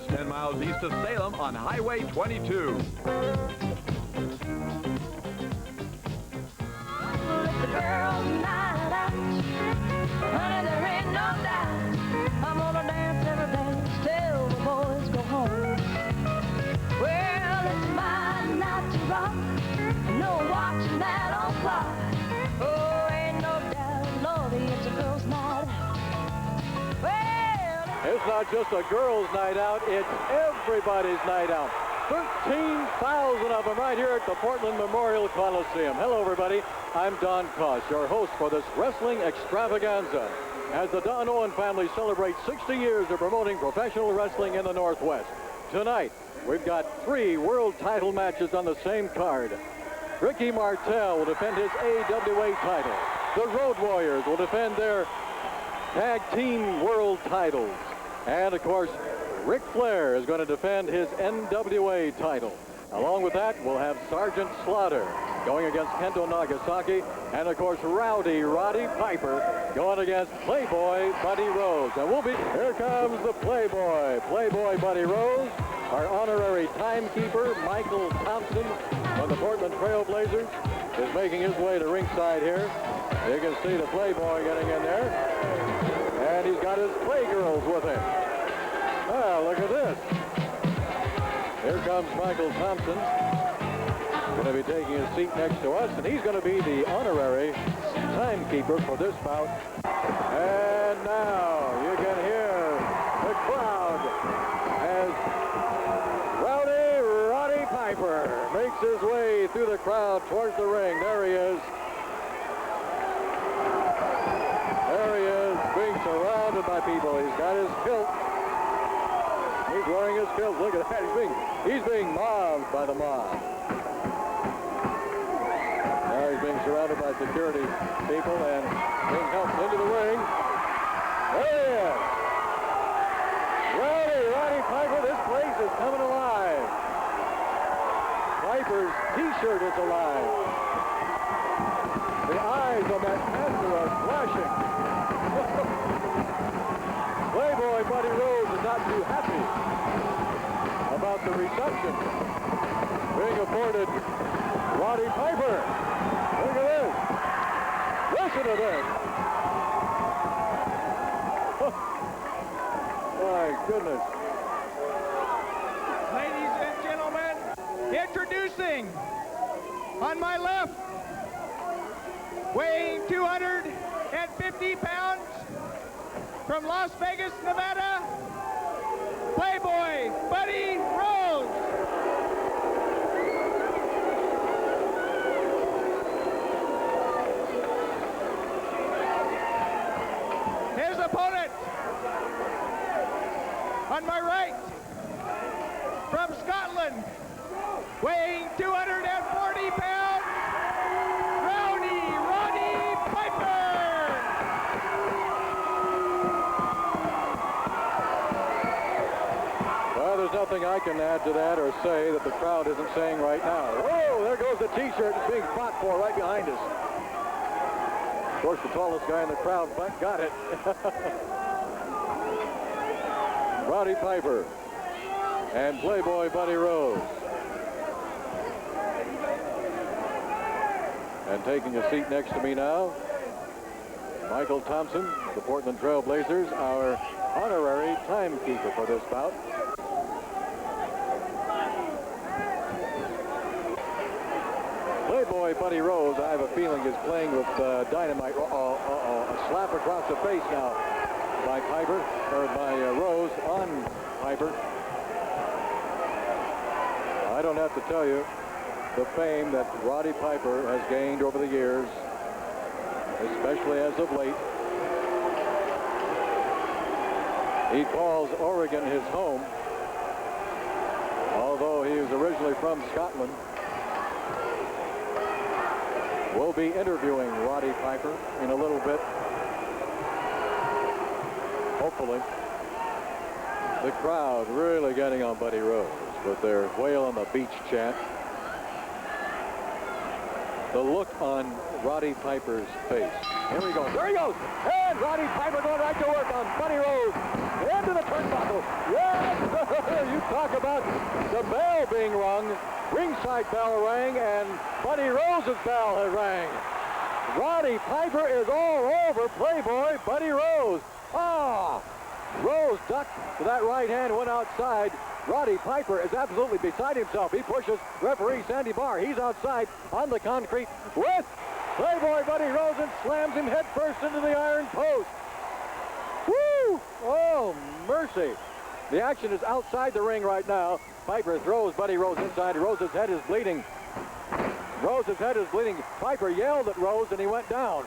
10 miles east of Salem on Highway 22. It's a girl's night out. Honey, there ain't no doubt. I'm gonna dance every dance till the boys go home. Well, it's my night to rock. No watching that on clock. Oh, ain't no doubt, Lordy, it's a girl's night out. Well, it's not just a girl's night out, it's everybody's night out. 13,000 of them right here at the Portland Memorial Coliseum. Hello, everybody. I'm Don Koss, your host for this wrestling extravaganza, as the Don Owen family celebrates 60 years of promoting professional wrestling in the Northwest. Tonight, we've got 3 world title matches on the same card. Ric Martel will defend his AWA title. The Road Warriors will defend their tag team world titles. And, of course, Ric Flair is going to defend his NWA title. Along with that, we'll have Sergeant Slaughter going against Kendo Nagasaki. And, of course, Roddy Piper going against Playboy Buddy Rose. And here comes the Playboy Buddy Rose. Our honorary timekeeper, Michael Thompson, from the Portland Trail Blazers, is making his way to ringside here. You can see the Playboy getting in there. And he's got his Playgirls with him. Well, look at this. Here comes Michael Thompson. Going to be taking his seat next to us, and he's going to be the honorary timekeeper for this bout. And now you can hear the crowd as Roddy Piper makes his way through the crowd towards the ring. There he is. There he is, being surrounded by people. He's got his kilt. He's wearing his kilt. Look at that. He's being mobbed by the mob. Now he's being surrounded by security people and being helped into the ring. There he is. Roddy Piper, this place is coming alive. Piper's t-shirt is alive. The eyes on that master are flashing. Playboy Buddy Rose is not too happy about the reception being afforded Roddy Piper. Look at this. Listen to this. My goodness. Ladies and gentlemen, introducing on my left, weighing 250 pounds, from Las Vegas, Nevada, Playboy Buddy Rose. His opponent on my right, from Scotland, weighing 240 pounds, Roddy Piper. Well, there's nothing I can add to that or say that the crowd isn't saying right now. Whoa, there goes the t-shirt that's being fought for right behind us. Of course, the tallest guy in the crowd got it. Roddy Piper and Playboy Buddy Rose. And taking a seat next to me now, Michael Thompson, the Portland Trail Blazers, our honorary timekeeper for this bout. Playboy Buddy Rose, I have a feeling, is playing with dynamite. A slap across the face now by Piper, or by Rose on Piper. I don't have to tell you the fame that Roddy Piper has gained over the years, especially as of late. He calls Oregon his home, although he was originally from Scotland. We'll be interviewing Roddy Piper in a little bit, hopefully. The crowd really getting on Buddy Rose with their Whale on the Beach chant. The look on Roddy Piper's face. Here he goes. There he goes. And Roddy Piper going right to work on Buddy Rose. Into the turnbuckle. Yes! Well, you talk about the bell being rung. Ringside bell rang, and Buddy Rose's bell had rang. Roddy Piper is all over Playboy Buddy Rose. Ah! Rose ducked to that right hand, went outside. Roddy Piper is absolutely beside himself. He pushes referee Sandy Barr. He's outside on the concrete with Playboy Buddy Rose and slams him headfirst into the iron post. Woo! Oh, mercy. The action is outside the ring right now. Piper throws Buddy Rose inside. Rose's head is bleeding. Rose's head is bleeding. Piper yelled at Rose and he went down.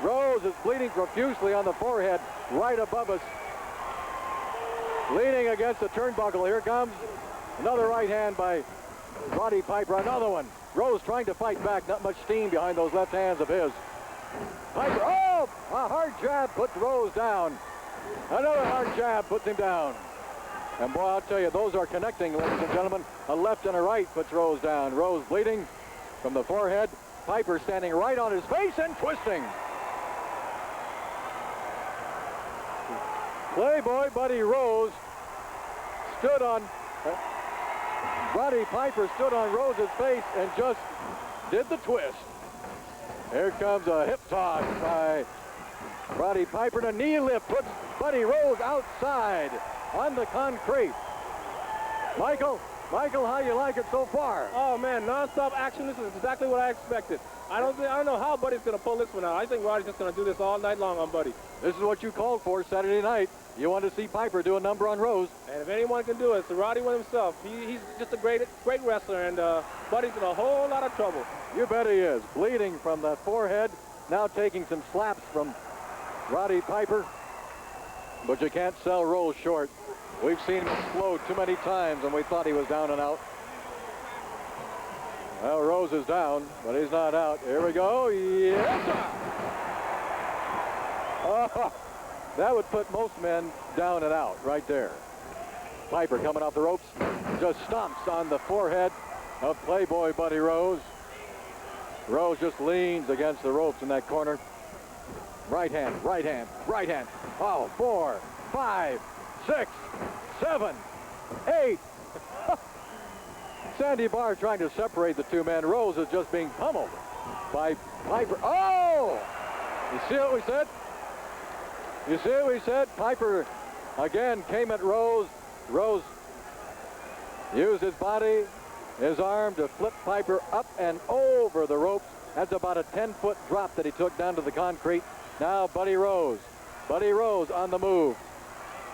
Rose is bleeding profusely on the forehead right above us. Leaning against the turnbuckle. Here comes another right hand by Roddy Piper. Another one. Rose trying to fight back. Not much steam behind those left hands of his. Piper, oh! A hard jab puts Rose down. Another hard jab puts him down. And boy, I'll tell you, those are connecting, ladies and gentlemen. A left and a right puts Rose down. Rose bleeding from the forehead. Piper standing right on his face and twisting. Playboy Buddy Rose stood on, Roddy Piper stood on Rose's face and just did the twist. Here comes a hip toss by Roddy Piper, and a knee lift puts Buddy Rose outside on the concrete. Michael, how you like it so far? Oh man, non-stop action. This is exactly what I expected. I don't know how Buddy's going to pull this one out. I think Roddy's just going to do this all night long on Buddy. This is what you called for Saturday night. You want to see Piper do a number on Rose. And if anyone can do it, it's Roddy one himself. He's just a great wrestler, and Buddy's in a whole lot of trouble. You bet he is. Bleeding from the forehead. Now taking some slaps from Roddy Piper. But you can't sell Rose short. We've seen him explode too many times, and we thought he was down and out. Well, Rose is down, but he's not out. Here we go. Yes, sir. Oh, that would put most men down and out right there. Piper coming off the ropes, just stomps on the forehead of Playboy Buddy Rose. Rose just leans against the ropes in that corner. Right hand, right hand, right hand. Oh, 4, 5, 6, 7, 8. Sandy Barr trying to separate the two men. Rose is just being pummeled by Piper. Oh! You see what we said? You see what we said? Piper again came at Rose. Rose used his body, his arm to flip Piper up and over the ropes. That's about a 10-foot drop that he took down to the concrete. Now Buddy Rose. Buddy Rose on the move.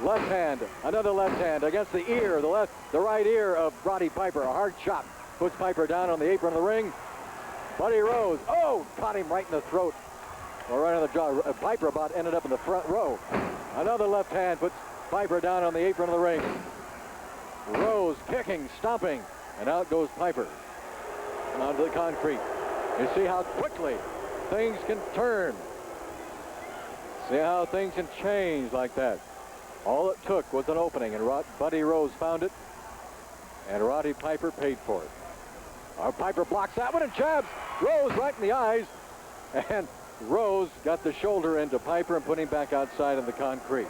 Left hand, another left hand against the ear, the right ear of Roddy Piper. A hard chop puts Piper down on the apron of the ring. Buddy Rose, oh, caught him right in the throat, or right on the jaw. Piper about ended up in the front row. Another left hand puts Piper down on the apron of the ring. Rose kicking, stomping, and out goes Piper onto the concrete. You see how quickly things can turn. See how things can change like that. All it took was an opening, and Buddy Rose found it, and Roddy Piper paid for it. Piper blocks that one and jabs Rose right in the eyes, and Rose got the shoulder into Piper and put him back outside in the concrete.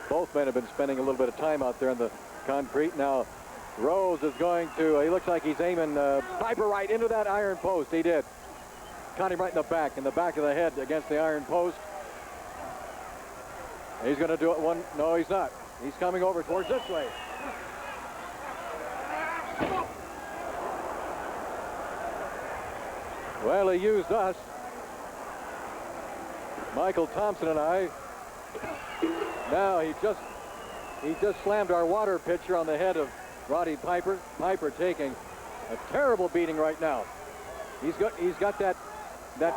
Both men have been spending a little bit of time out there in the concrete. Now Rose is going to, he looks like he's aiming Piper right into that iron post. He did. Caught him right in the back of the head against the iron post. He's going to do it one. No, he's not. He's coming over towards this way. Well, he used us. Michael Thompson and I. Now he just slammed our water pitcher on the head of Roddy Piper. Piper taking a terrible beating right now. He's got that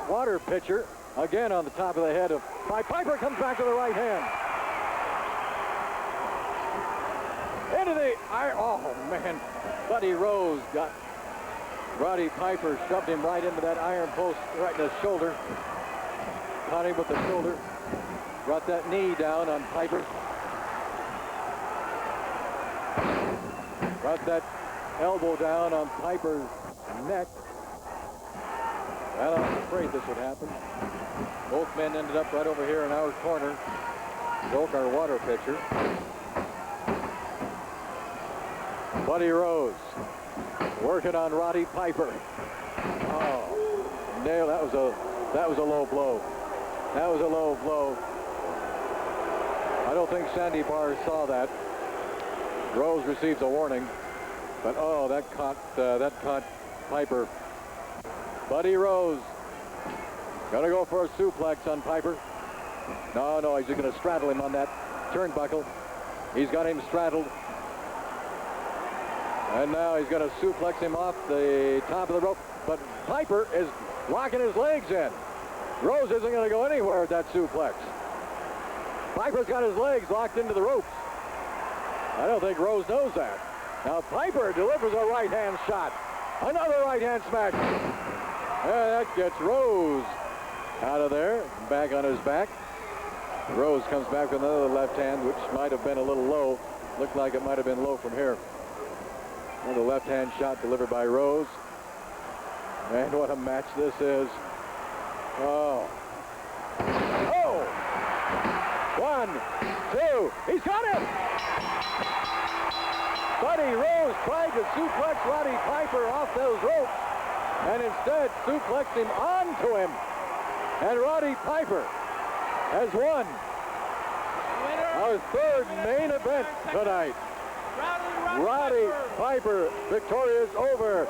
water pitcher again on the top of the head of Piper. Comes back to the right hand. Into the iron. Oh man, Buddy Rose got Roddy Piper, shoved him right into that iron post, right in the shoulder. Caught him with the shoulder. Brought that knee down on Piper. Brought that elbow down on Piper's neck. Well, I was afraid this would happen. Both men ended up right over here in our corner. Broke our water pitcher. Buddy Rose working on Roddy Piper. Oh, nail! That was a low blow. That was a low blow. I don't think Sandy Barr saw that. Rose receives a warning, but oh, that caught Piper. Buddy Rose gonna go for a suplex on Piper. No, he's going to straddle him on that turnbuckle. He's got him straddled. And now he's going to suplex him off the top of the rope. But Piper is locking his legs in. Rose isn't going to go anywhere with that suplex. Piper's got his legs locked into the ropes. I don't think Rose knows that. Now Piper delivers a right-hand shot. Another right-hand smack. And that gets Rose out of there, back on his back. Rose comes back with another left hand, which might have been a little low. Looked like it might have been low from here. Another left-hand shot delivered by Rose. And what a match this is. Oh. Oh! 1, 2. He's got him! Buddy Rose tried to suplex Roddy Piper off those ropes, and instead suplexed him onto him. And Roddy Piper has won our third main event tonight. Roddy Piper victorious over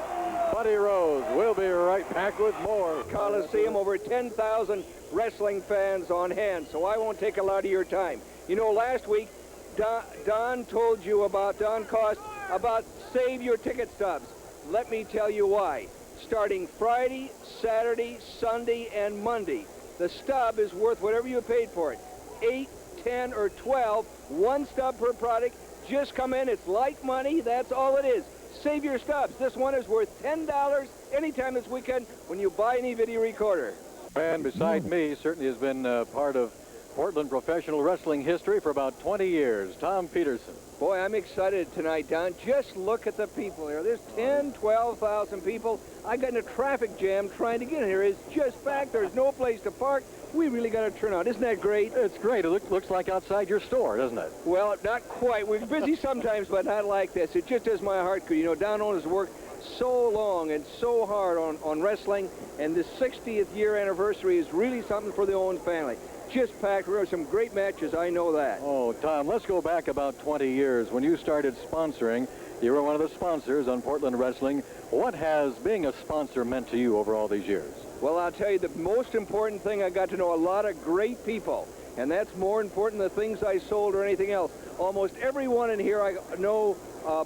Buddy Rose. We'll be right back with more. Coliseum, over 10,000 wrestling fans on hand, so I won't take a lot of your time. You know, last week, Don told you about, Don Cost, about save your ticket stubs. Let me tell you why. Starting Friday, Saturday, Sunday, and Monday, the stub is worth whatever you paid for it. 8, 10, or 12, one stub per product. Just come in, it's light money, that's all it is. Save your stubs. This one is worth $10 anytime this weekend when you buy any video recorder. And beside me certainly has been part of Portland professional wrestling history for about 20 years, Tom Peterson. Boy, I'm excited tonight, Don. Just look at the people here. There's 10, 12,000 people. I got in a traffic jam trying to get in here. It's just packed. There's no place to park. We really got a turnout. Isn't that great? It's great. It looks like outside your store, doesn't it? Well, not quite. We're busy sometimes, but not like this. It just does my heart good. You know, Don Owen has worked so long and so hard on wrestling, and this 60th year anniversary is really something for the Owen family. Just packed. There were some great matches, I know that. Oh, Tom, let's go back about 20 years. When you started sponsoring, you were one of the sponsors on Portland Wrestling. What has being a sponsor meant to you over all these years? Well, I'll tell you, the most important thing, I got to know a lot of great people, and that's more important than the things I sold or anything else. Almost everyone in here I know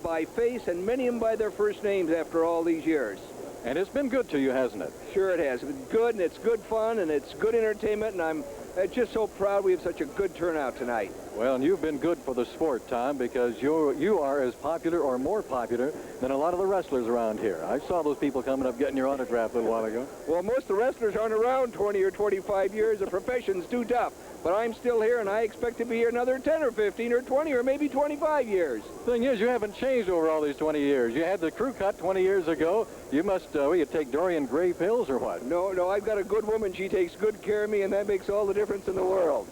by face, and many of them by their first names after all these years. And it's been good to you, hasn't it? Sure it has. It's been good, and it's good fun, and it's good entertainment, and I'm just so proud we have such a good turnout tonight. Well, and you've been good for the sport, Tom, because you are as popular or more popular than a lot of the wrestlers around here. I saw those people coming up getting your autograph a little while ago. Well, most of the wrestlers aren't around 20 or 25 years. The profession's too tough. But I'm still here, and I expect to be here another 10 or 15 or 20 or maybe 25 years. Thing is, you haven't changed over all these 20 years. You had the crew cut 20 years ago. You must, you take Dorian Gray pills or what? No, I've got a good woman. She takes good care of me, and that makes all the difference in the world.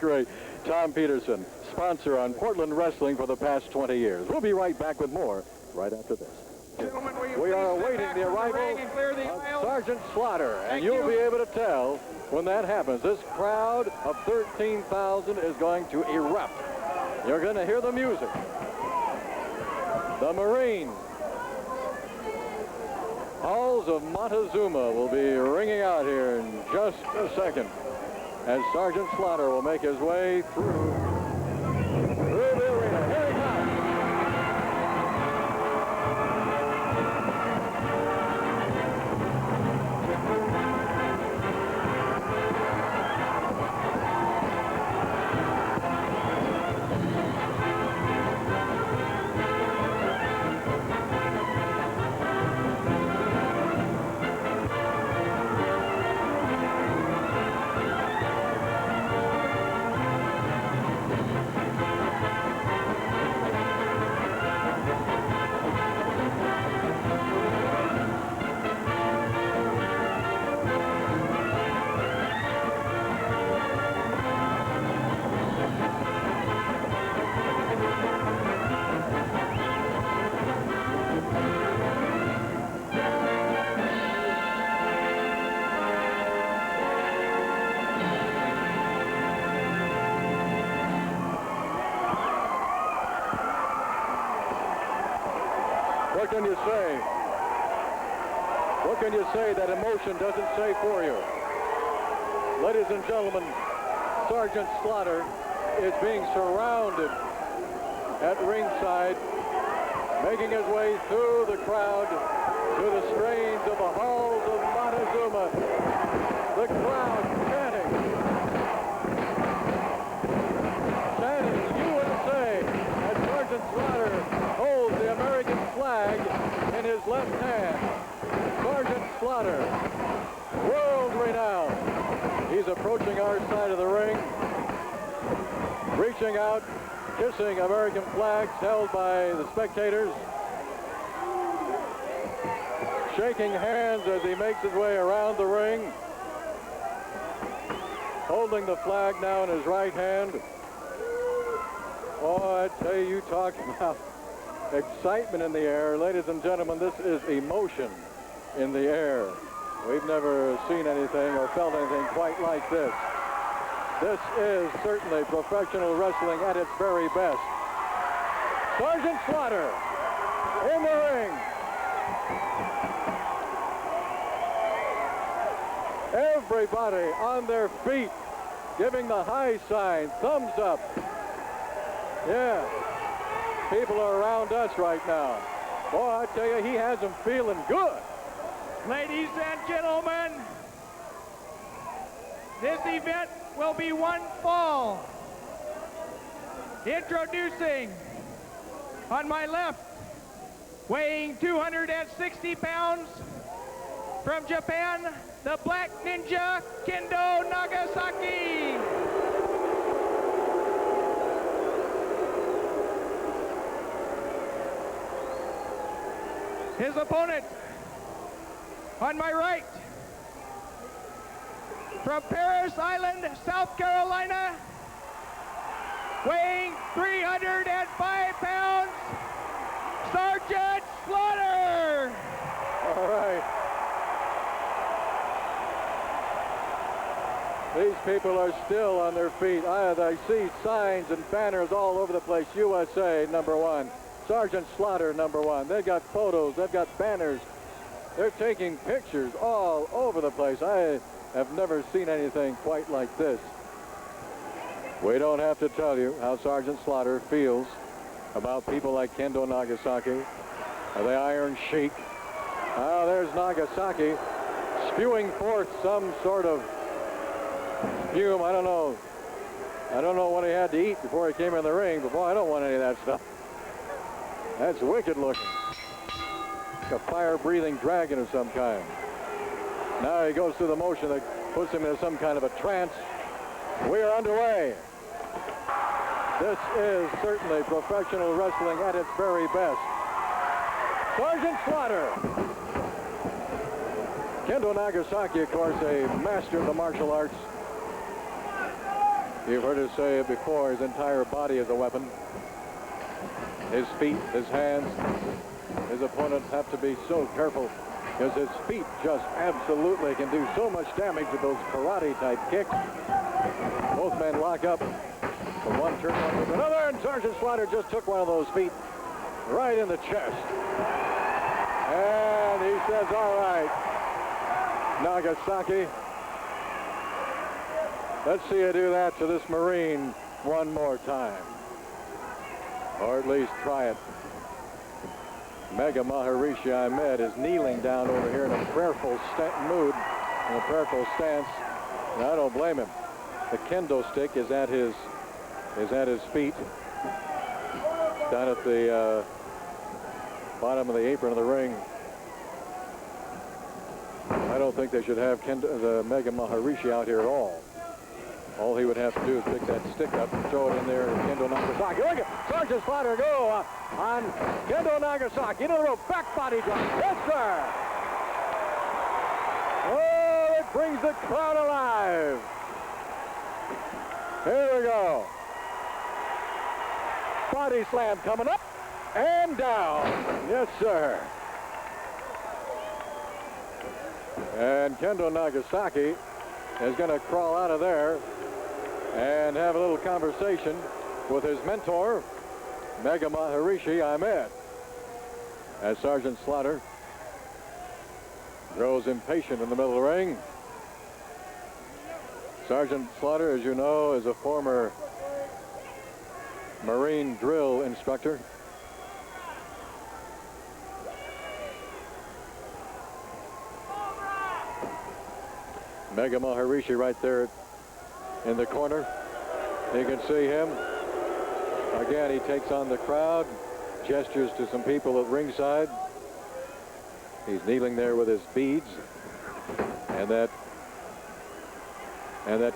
Great. Tom Peterson, sponsor on Portland Wrestling for the past 20 years. We'll be right back with more right after this. Gentlemen, We are awaiting the arrival of Sergeant Slaughter, and you'll be able to tell when that happens. This crowd of 13,000 is going to erupt. You're going to hear the music. The Marines, Halls of Montezuma, will be ringing out here in just a second as Sergeant Slaughter will make his way through the arena. Here he comes. can you say? What can you say that emotion doesn't say for you? Ladies and gentlemen, Sergeant Slaughter is being surrounded at ringside, making his way through the crowd to the strains of the halls of Montezuma. The crowd chanting USA, as Sergeant Slaughter holds the American flag in his left hand. Sergeant Slaughter, world renowned. He's approaching our side of the ring, reaching out, kissing American flags held by the spectators, shaking hands as he makes his way around the ring, holding the flag now in his right hand. Oh, I tell you, talk about excitement in the air. Ladies and gentlemen, this is emotion in the air. We've never seen anything or felt anything quite like this. This is certainly professional wrestling at its very best. Sergeant Slaughter in the ring. Everybody on their feet, giving the high sign, thumbs up. Yeah, people are around us right now. Boy, I tell you, he has them feeling good. Ladies and gentlemen, this event will be one fall. Introducing, on my left, weighing 260 pounds, from Japan, the Black Ninja, Kendo Nagasaki. His opponent, on my right, from Paris Island, South Carolina, weighing 305 pounds, Sergeant Slaughter. All right. These people are still on their feet. I see signs and banners all over the place. USA, #1. Sergeant Slaughter, #1. They've got photos. They've got banners. They're taking pictures all over the place. I have never seen anything quite like this. We don't have to tell you how Sergeant Slaughter feels about people like Kendo Nagasaki, the Iron Sheik. There's Nagasaki spewing forth some sort of fume. I don't know what he had to eat before he came in the ring, but boy, I don't want any of that stuff. That's wicked looking. Like a fire-breathing dragon of some kind. Now he goes through the motion that puts him into some kind of a trance. We are underway. This is certainly professional wrestling at its very best. Sergeant Slaughter. Kendo Nagasaki, of course, a master of the martial arts. You've heard us say it before, his entire body is a weapon. His feet, his hands, his opponents have to be so careful because his feet just absolutely can do so much damage with those karate-type kicks. Both men lock up from one turn with another, and Sergeant Slaughter just took one of those feet right in the chest. And he says, all right, Nagasaki, let's see you do that to this Marine one more time. Or at least try it. Mega Maharishi Ahmed is kneeling down over here in a prayerful mood, in a prayerful stance. And I don't blame him. The kendo stick is at his feet, down at the bottom of the apron of the ring. I don't think they should have the Mega Maharishi out here at all. All he would have to do is pick that stick up and throw it in there to Kendo Nagasaki. Look at Sergeant Slaughter go on Kendo Nagasaki. Into the rope, back body drop. Yes, sir. Oh, it brings the crowd alive. Here we go. Body slam coming up and down. Yes, sir. And Kendo Nagasaki is going to crawl out of there and have a little conversation with his mentor, Mega Maharishi Ahmed. as Sergeant Slaughter grows impatient in the middle of the ring. Sergeant Slaughter, as you know, is a former Marine drill instructor. Mega Maharishi right there in the corner. You can see him. Again, he takes on the crowd, gestures to some people at ringside. He's kneeling there with his beads and that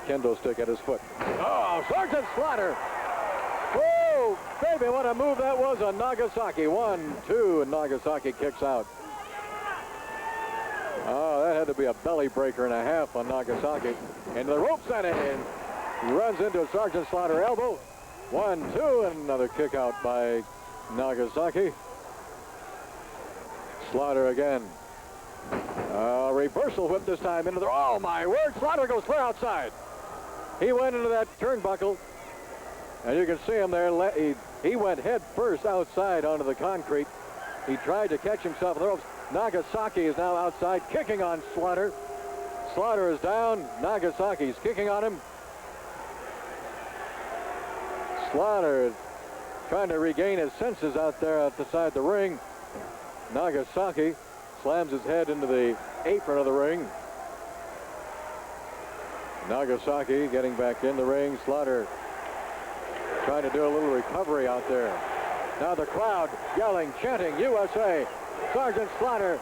kendo stick at his foot. Oh, Sergeant Slaughter. Whoa, baby, what a move that was on Nagasaki. 1, 2, and Nagasaki kicks out. Oh, that had to be a belly breaker and a half on Nagasaki. Into the ropes and in. He runs into Sergeant Slaughter elbow. 1, 2, and another kick out by Nagasaki. Slaughter again. Reversal whip this time into the... Oh, my word. Slaughter goes clear outside. He went into that turnbuckle. And you can see him there. He went head first outside onto the concrete. He tried to catch himself in the ropes. Nagasaki is now outside, kicking on Slaughter. Slaughter is down. Nagasaki's kicking on him. Slaughter trying to regain his senses out there at the side of the ring. Nagasaki slams his head into the apron of the ring. Nagasaki getting back in the ring. Slaughter trying to do a little recovery out there. Now the crowd yelling, chanting, USA. Sergeant Slaughter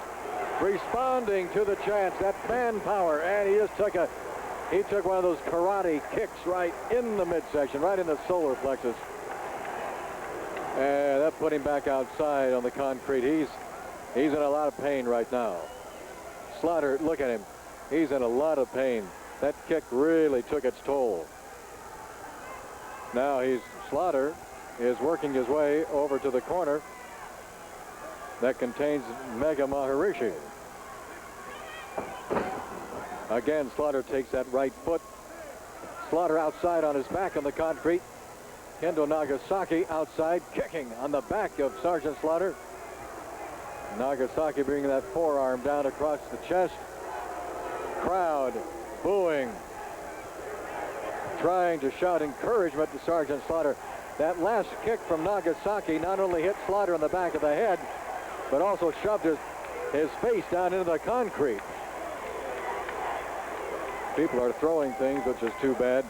responding to the chants, that fan power, and he took one of those karate kicks right in the midsection, right in the solar plexus. And that put him back outside on the concrete. He's in a lot of pain right now. Slaughter, look at him. He's in a lot of pain. That kick really took its toll. Now Slaughter is working his way over to the corner that contains Mega Maharishi. Again, Slaughter takes that right foot. Slaughter outside on his back on the concrete. Kendo Nagasaki outside, kicking on the back of Sergeant Slaughter. Nagasaki bringing that forearm down across the chest. Crowd booing, trying to shout encouragement to Sergeant Slaughter. That last kick from Nagasaki not only hit Slaughter in the back of the head, but also shoved his face down into the concrete. People are throwing things, which is too bad.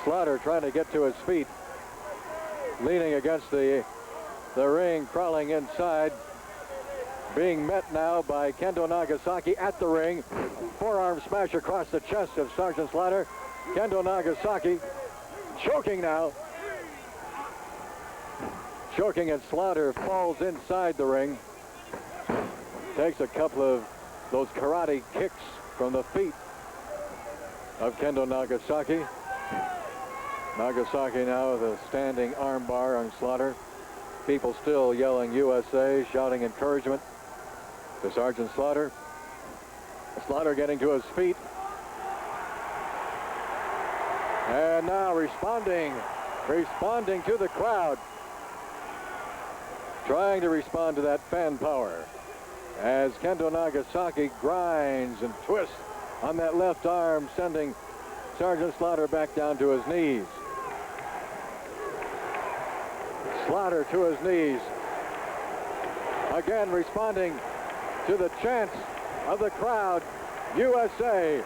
Slaughter trying to get to his feet, leaning against the ring, crawling inside, being met now by Kendo Nagasaki at the ring. Forearm smash across the chest of Sergeant Slaughter. Kendo Nagasaki choking now. Choking, and Slaughter falls inside the ring. Takes a couple of those karate kicks from the feet of Kendo Nagasaki. Nagasaki now with a standing armbar on Slaughter. People still yelling USA, shouting encouragement to Sergeant Slaughter. Slaughter getting to his feet. And now responding to the crowd. Trying to respond to that fan power as Kendo Nagasaki grinds and twists on that left arm, sending Sergeant Slaughter back down to his knees. Slaughter to his knees. Again responding to the chants of the crowd. USA,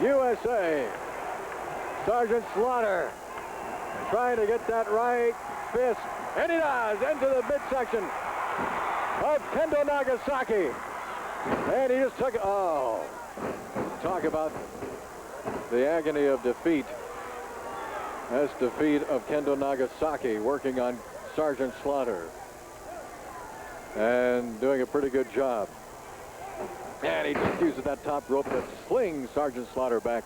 USA. Sergeant Slaughter trying to get that right fist, and he does, into the midsection of Kendo Nagasaki. And he just took it. Oh, talk about the agony of defeat. That's defeat of Kendo Nagasaki, working on Sergeant Slaughter and doing a pretty good job. And he just uses that top rope to sling Sergeant Slaughter back.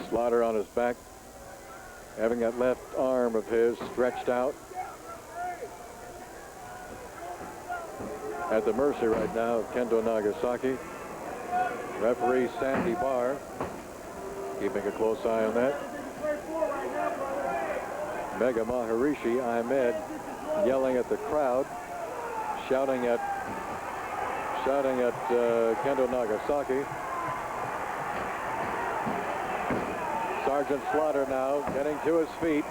Slaughter on his back, having that left arm of his stretched out. At the mercy right now of Kendo Nagasaki. Referee Sandy Barr keeping a close eye on that. Mega Maharishi Ahmed yelling at the crowd, shouting at Kendo Nagasaki. Sergeant Slaughter now getting to his feet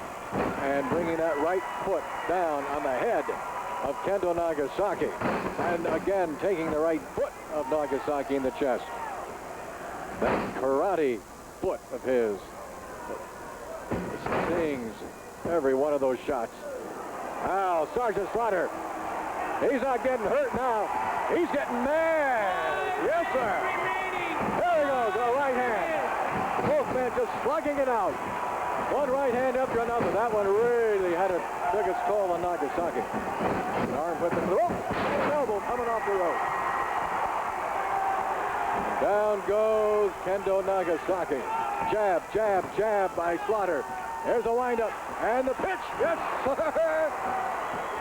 and bringing that right foot down on the head of Kendo Nagasaki. And again, taking the right foot of Nagasaki in the chest. That karate foot of his stings every one of those shots. Now, Sergeant Slaughter, he's not getting hurt now. He's getting mad. Yes, sir. There he goes, a right hand. Both men just slugging it out. One right hand after another. That one really took its toll on Nagasaki. An arm put him to the rope. An elbow coming off the rope. And down goes Kendo Nagasaki. Jab, jab, jab by Slaughter. There's a windup. And the pitch. Yes, sir.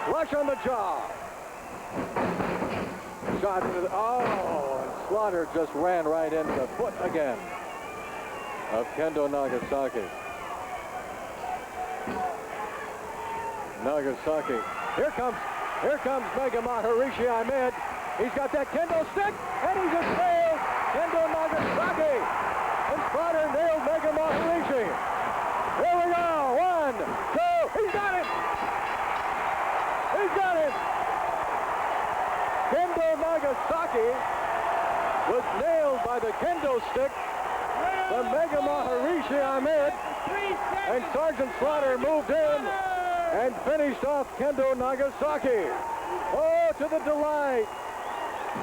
Flush on the jaw. Shot to the, and Slaughter just ran right into the foot again of Kendo Nagasaki. Nagasaki. Here comes Mega Maharishi Ahmed. He's got that kendo stick, and he just nailed Kendo Nagasaki. And Slaughter nailed Mega Maharishi. Here we go. 1, 2. He's got it. He's got it. Kendo Nagasaki was nailed by the kendo stick from Mega Maharishi Ahmed. And Sergeant Slaughter moved in and finished off Kendo Nagasaki. Oh, to the delight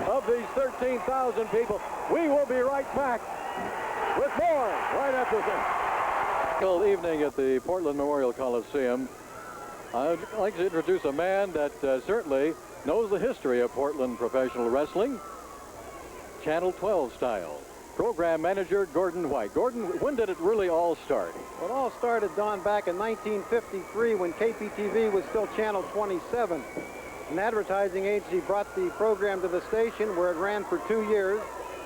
of these 13,000 people. We will be right back with more right after this. Good evening at the Portland Memorial Coliseum. I'd like to introduce a man that certainly knows the history of Portland professional wrestling, Channel 12 style. Program manager Gordon White. Gordon, when did it really all start? Well, it all started, Don, back in 1953 when KPTV was still Channel 27. An advertising agency brought the program to the station where it ran for 2 years.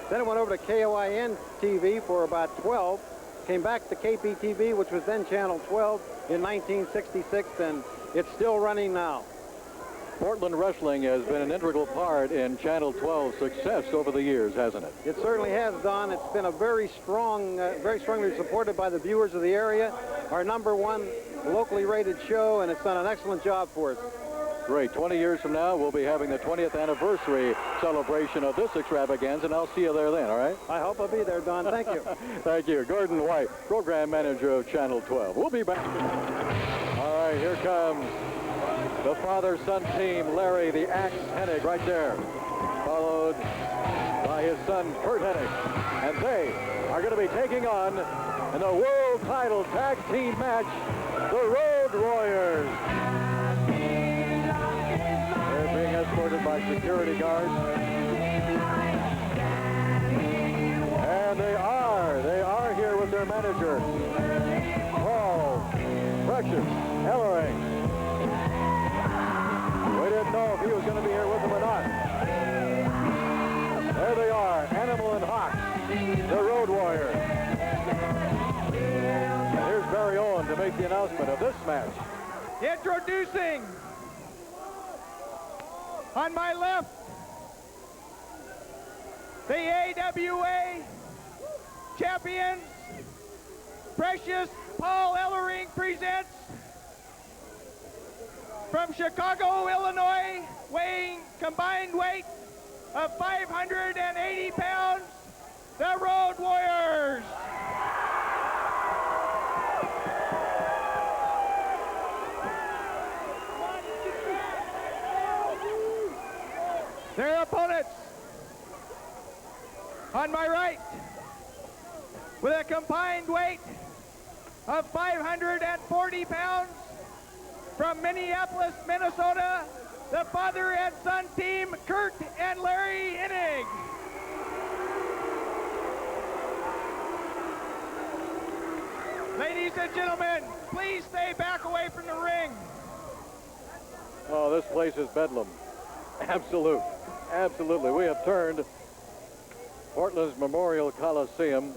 Then it went over to KOIN TV for about 12. Came back to KPTV, which was then Channel 12, in 1966, and it's still running now. Portland wrestling has been an integral part in Channel 12's success over the years, hasn't it? It certainly has, Don. It's been a very strongly supported by the viewers of the area. Our #1 locally rated show, and it's done an excellent job for us. Great. 20 years from now, we'll be having the 20th anniversary celebration of this extravaganza, and I'll see you there then, all right? I hope I'll be there, Don. Thank you. Thank you. Gordon White, program manager of Channel 12. We'll be back. All right, here comes the father-son team, Larry the Axe Hennig right there, followed by his son, Curt Hennig. And they are going to be taking on, in the world title tag team match, the Road Warriors. They're being escorted by security guards. And they are here with their manager, Paul Precious Ellering. We didn't know if he was going to be here with them or not. There they are, Animal and Hawk, the Road Warriors. And here's Barry Owen to make the announcement of this match. Introducing, on my left, the AWA champions, Precious Paul Ellering presents, from Chicago, Illinois, weighing combined weight of 580 pounds, the Road Warriors. Their opponents, on my right, with a combined weight of 540 pounds, from Minneapolis, Minnesota, the father and son team, Curt and Larry Hennig. Ladies and gentlemen, please stay back away from the ring. Oh, this place is bedlam. Absolutely. We have turned Portland's Memorial Coliseum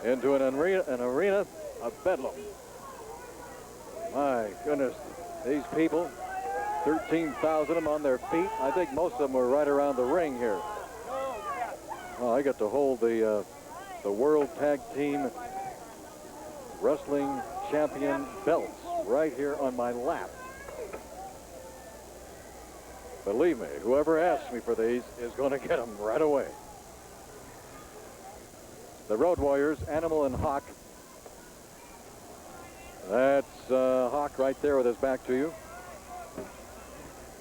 into an arena of bedlam. My goodness, these people, 13,000 of them on their feet. I think most of them were right around the ring here. Oh, I get to hold the World Tag Team Wrestling Champion belts right here on my lap. Believe me, whoever asks me for these is going to get them right away. The Road Warriors, Animal and Hawk. That's Hawk right there with his back to you.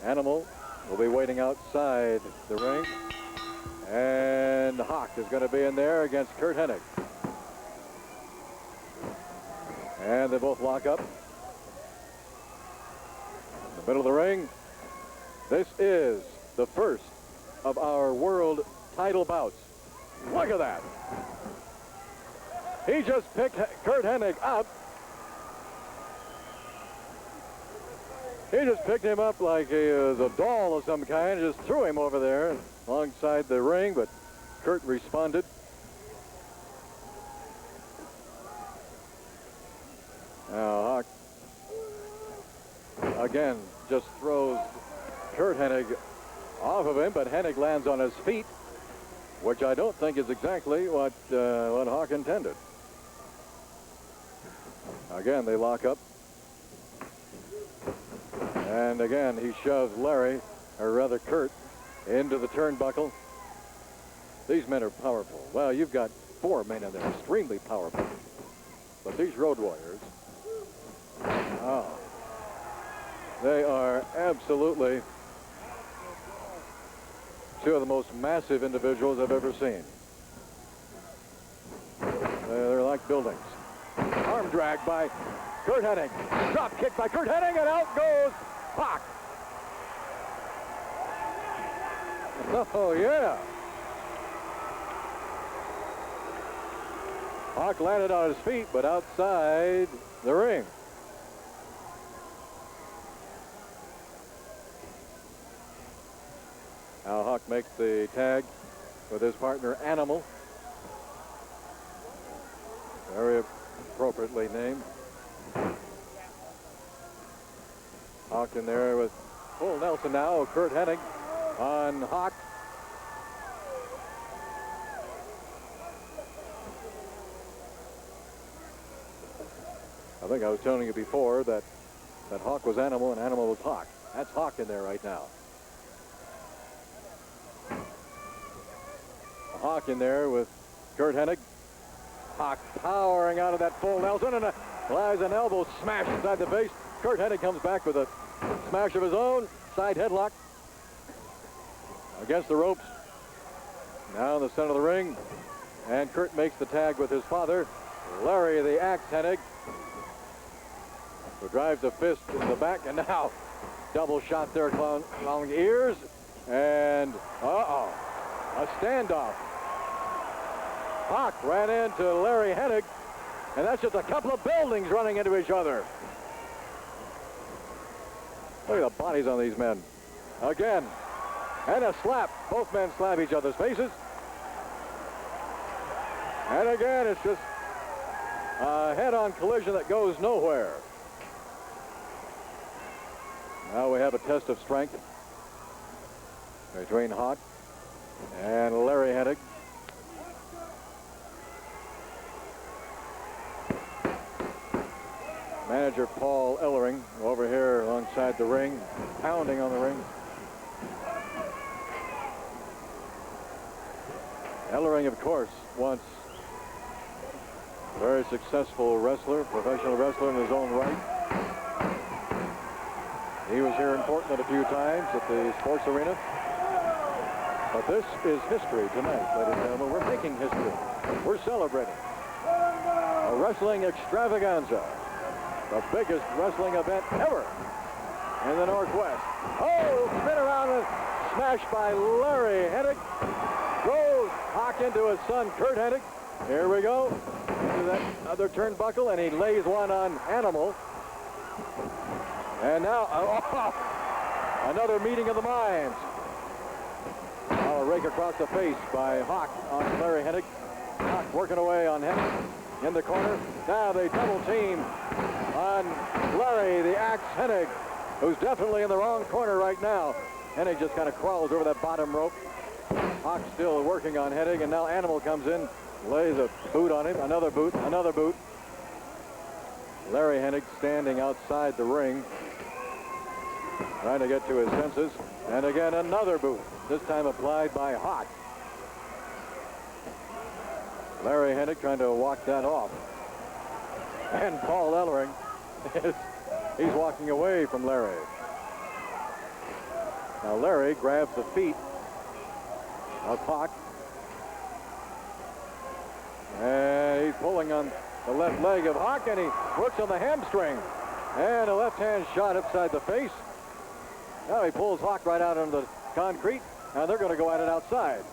Animal will be waiting outside the ring. And Hawk is going to be in there against Curt Hennig. And they both lock up. In the middle of the ring. This is the first of our world title bouts. Look at that. He just picked Curt Hennig up. He just picked him up like he was a doll of some kind, just threw him over there alongside the ring, but Curt responded. Now Hawk again just throws Curt Hennig off of him, but Hennig lands on his feet, which I don't think is exactly what Hawk intended. Again, they lock up. And again, he shoves Larry, or rather Curt, into the turnbuckle. These men are powerful. Well, you've got 4 men in there, extremely powerful. But these Road Warriors, oh, they are absolutely 2 of the most massive individuals I've ever seen. They're like buildings. Arm drag by Curt Hennig. Drop kick by Curt Hennig, and out goes Hawk. Oh, yeah. Hawk landed on his feet, but outside the ring. Now Hawk makes the tag with his partner Animal. Very appropriately named. Hawk in there with full Nelson now. Curt Hennig on Hawk. I think I was telling you before that Hawk was Animal and Animal was Hawk. That's Hawk in there right now. Hawk in there with Curt Hennig. Hawk powering out of that full Nelson, and applies an elbow smash inside the face. Curt Hennig comes back with a smash of his own. Side headlock against the ropes. Now in the center of the ring. And Curt makes the tag with his father, Larry the Axe Hennig, who drives a fist in the back. And now double shot there along the ears. And a standoff. Hawk ran into Larry Hennig, and that's just a couple of buildings running into each other. Look at the bodies on these men. Again, and a slap. Both men slap each other's faces. And again, it's just a head-on collision that goes nowhere. Now we have a test of strength between Hawk and Larry Hennig. Manager Paul Ellering over here alongside the ring, pounding on the ring. Ellering, of course, once a very successful wrestler, professional wrestler in his own right. He was here in Portland a few times at the sports arena. But this is history tonight, ladies and gentlemen. We're making history. We're celebrating a wrestling extravaganza. The biggest wrestling event ever in the Northwest. Oh, spin around and smash by Larry Hennig. Goes Hawk into his son, Curt Hennig. Here we go. Into that other turnbuckle, and he lays one on Animal. And now, another meeting of the minds. Now a rake across the face by Hawk on Larry Hennig. Hawk working away on Hennig in the corner. Now they double team on on Larry, the Axe Hennig, who's definitely in the wrong corner right now. Hennig just kind of crawls over that bottom rope. Hawk still working on Hennig, and now Animal comes in, lays a boot on him, another boot, another boot. Larry Hennig standing outside the ring, trying to get to his senses. And again, another boot, this time applied by Hawk. Larry Hennig trying to walk that off. And Paul Ellering, he's walking away from Larry. Now Larry grabs the feet of Hawk. And he's pulling on the left leg of Hawk, and he works on the hamstring. And a left-hand shot upside the face. Now he pulls Hawk right out onto the concrete, and they're going to go at it outside.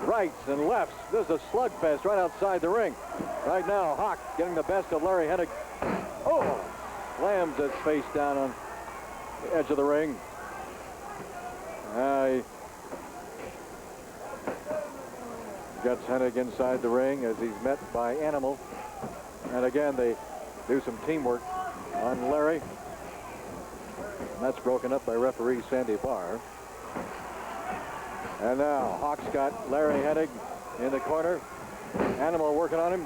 Rights and lefts. This is a slugfest right outside the ring. Right now, Hawk getting the best of Larry Hennig. Oh! Slams his face down on the edge of the ring. He gets Hennig inside the ring as he's met by Animal. And again, they do some teamwork on Larry. And that's broken up by referee Sandy Barr. And now Hawk's got Larry Hennig in the corner. Animal working on him.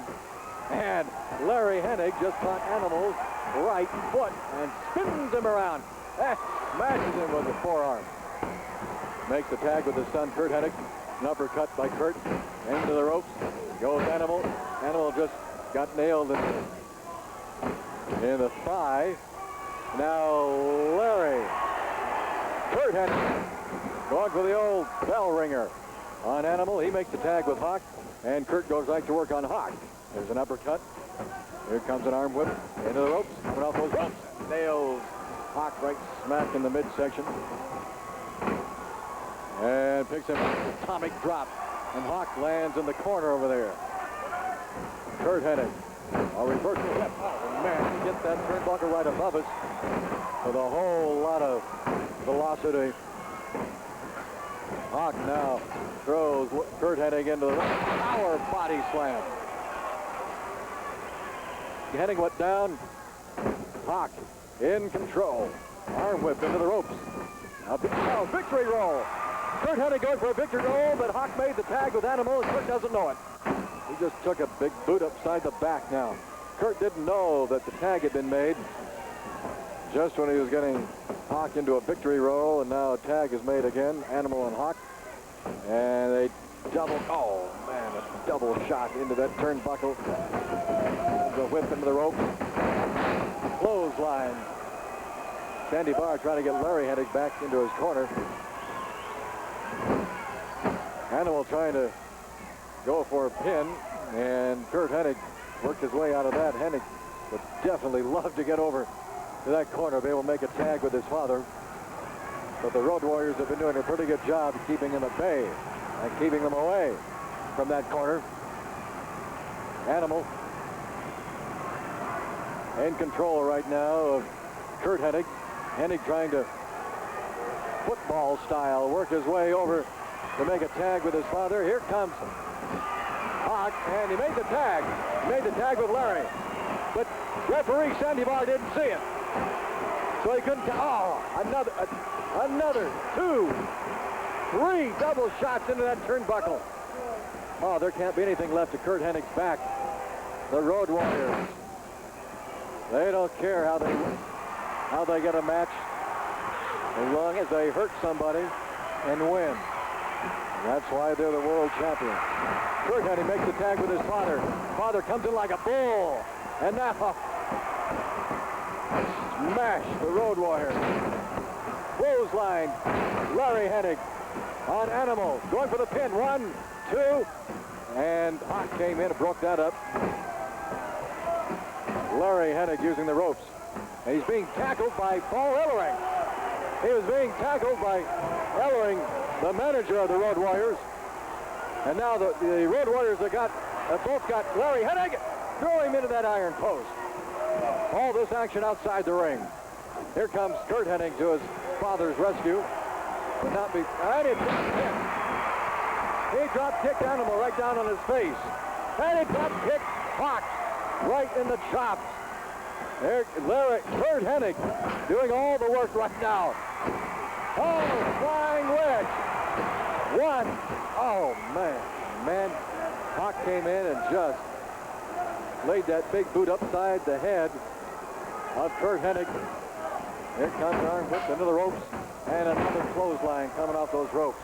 And Larry Hennig just caught Animal's right foot and spins him around. Smashes him with the forearm. Makes the tag with his son, Curt Hennig. An uppercut by Curt into the ropes. Goes Animal. Animal just got nailed in the thigh. Now Larry. Curt Hennig going for the old bell ringer on Animal. He makes the tag with Hawk, and Curt goes right to work on Hawk. There's an uppercut. Here comes an arm whip into the ropes. Coming off those ropes. Nails Hawk right smack in the midsection. And picks him up. Atomic drop. And Hawk lands in the corner over there. Curt Hennig. A reversal hip. Oh, man. He gets that turnbuckle right above us with a whole lot of velocity. Hawk now throws Curt Hennig into the power body slam. Hennig went down. Hawk in control. Arm whip into the ropes. Now victory roll. Curt Hennig going for a victory roll, but Hawk made the tag with Animal, and Curt doesn't know it. He just took a big boot upside the back now. Curt didn't know that the tag had been made just when he was getting Hawk into a victory roll, and now a tag is made again, Animal and Hawk. And they double, oh man, a double shot into that turnbuckle. The whip into the rope. Clothesline. Sandy Barr trying to get Larry Hennig back into his corner. Animal trying to go for a pin, and Curt Hennig worked his way out of that. Hennig would definitely love to get over to that corner, be able to make a tag with his father. But the Road Warriors have been doing a pretty good job of keeping him at bay and keeping them away from that corner. Animal in control right now of Curt Hennig. Hennig trying to football style work his way over to make a tag with his father. Here comes Hawk, and he made the tag. He made the tag with Larry. But referee Sandy Barr didn't see it. So he couldn't, another 2, 3 double shots into that turnbuckle. Oh, there can't be anything left to Curt Hennig's back. The Road Warriors. They don't care how they get a match as long as they hurt somebody and win. That's why they're the world champions. Curt Hennig makes the tag with his father. Father comes in like a bull. And now, smash the Road Warriors. Clothesline, Larry Hennig on Animal. Going for the pin. 1, 2. And Hawk came in and broke that up. Larry Hennig using the ropes. And he's being tackled by Paul Ellering. He was being tackled by Ellering, the manager of the Road Warriors. And now the Road Warriors have both got Larry Hennig. Throw him into that iron post. All this action outside the ring. Here comes Curt Hennig to his father's rescue. Could not be. And he drop kicked Animal right down on his face. And he drop kicked Hawk right in the chops. There, Curt Hennig doing all the work right now. Oh, flying wedge. One. Oh, man. Hawk came in and just laid that big boot upside the head of Curt Hennig. Here comes arm whipped into the ropes, and another clothesline coming off those ropes.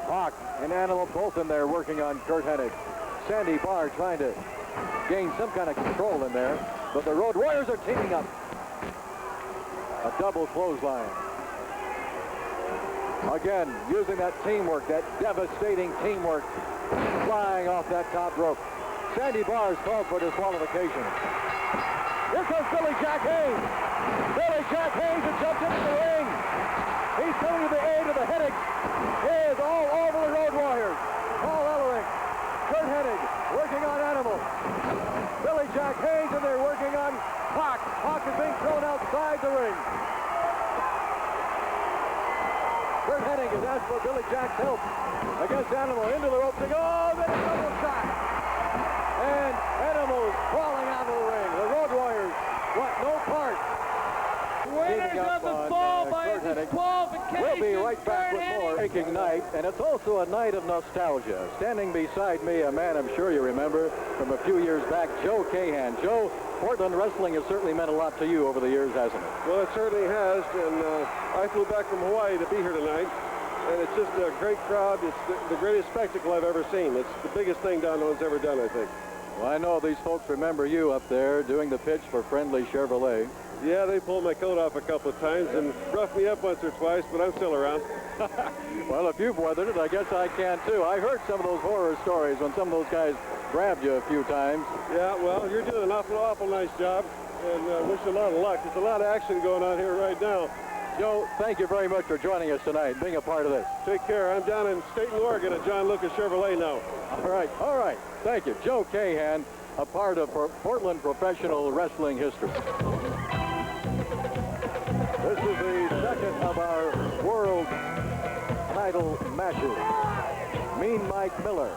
Hawk and Animal both in there working on Curt Hennig. Sandy Barr trying to gain some kind of control in there, but the Road Warriors are teaming up. A double clothesline. Again, using that teamwork, that devastating teamwork, flying off that top rope. Sandy Barr's called for disqualification. Here comes Billy Jack Haynes. Billy Jack Haynes has jumped into the ring. He's coming to the aid of the Hennig. He is all over the Road Warriors. Paul Ellering, Curt Hennig working on Animal. Billy Jack Haynes and they're working on Hawk. Hawk is being thrown outside the ring. Curt Hennig has asked for Billy Jack's help against Animal. Into the ropes. Oh, then a double shot. And Animal's crawling out of the ring. The Road Warriors want no part. Winners of the fall by disqualification. We'll be right back with more Breaking Night, and it's also a night of nostalgia. Standing beside me, a man I'm sure you remember from a few years back, Joe Cahan. Joe, Portland wrestling has certainly meant a lot to you over the years, hasn't it? Well, it certainly has, and I flew back from Hawaii to be here tonight, and it's just a great crowd. It's the greatest spectacle I've ever seen. It's the biggest thing Don Owen's ever done, I think. Well, I know these folks remember you up there doing the pitch for Friendly Chevrolet. Yeah, they pulled my coat off a couple of times and roughed me up once or twice, but I'm still around. Well, if you've weathered it, I guess I can too. I heard some of those horror stories when some of those guys grabbed you a few times. Yeah, well, you're doing an awful nice job, and wish you a lot of luck. There's a lot of action going on here right now. Joe, thank you very much for joining us tonight, being a part of this. Take care. I'm down in Staten, Oregon at John Lucas Chevrolet now. All right. Thank you. Joe Cahan, a part of Portland professional wrestling history. This is the second of our world title matches. Mean Mike Miller,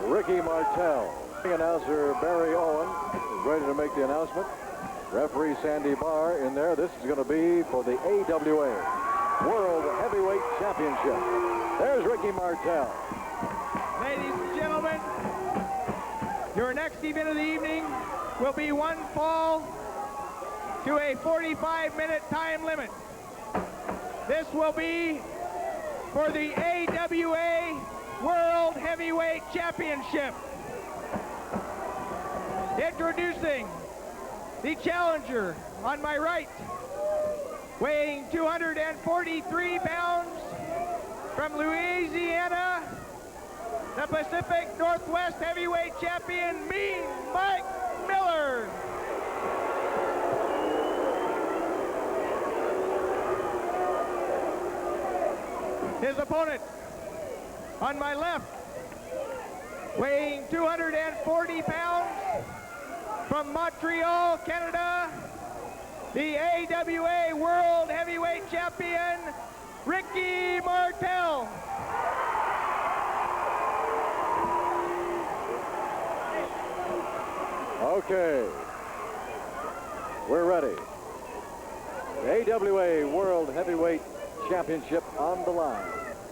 Ricky Martel. Announcer Barry Owen is ready to make the announcement. Referee Sandy Barr in there. This is going to be for the AWA World Heavyweight Championship. There's Ricky Martel. Ladies and gentlemen, your next event of the evening will be one fall to a 45-minute time limit. This will be for the AWA World Heavyweight Championship. Introducing the challenger on my right, weighing 243 pounds, from Louisiana, the Pacific Northwest Heavyweight Champion, Mean Mike Miller. His opponent on my left, weighing 240 pounds, from Montreal, Canada, the AWA World Heavyweight Champion, Ricky Martel. Okay, we're ready. The AWA World Heavyweight Championship on the line.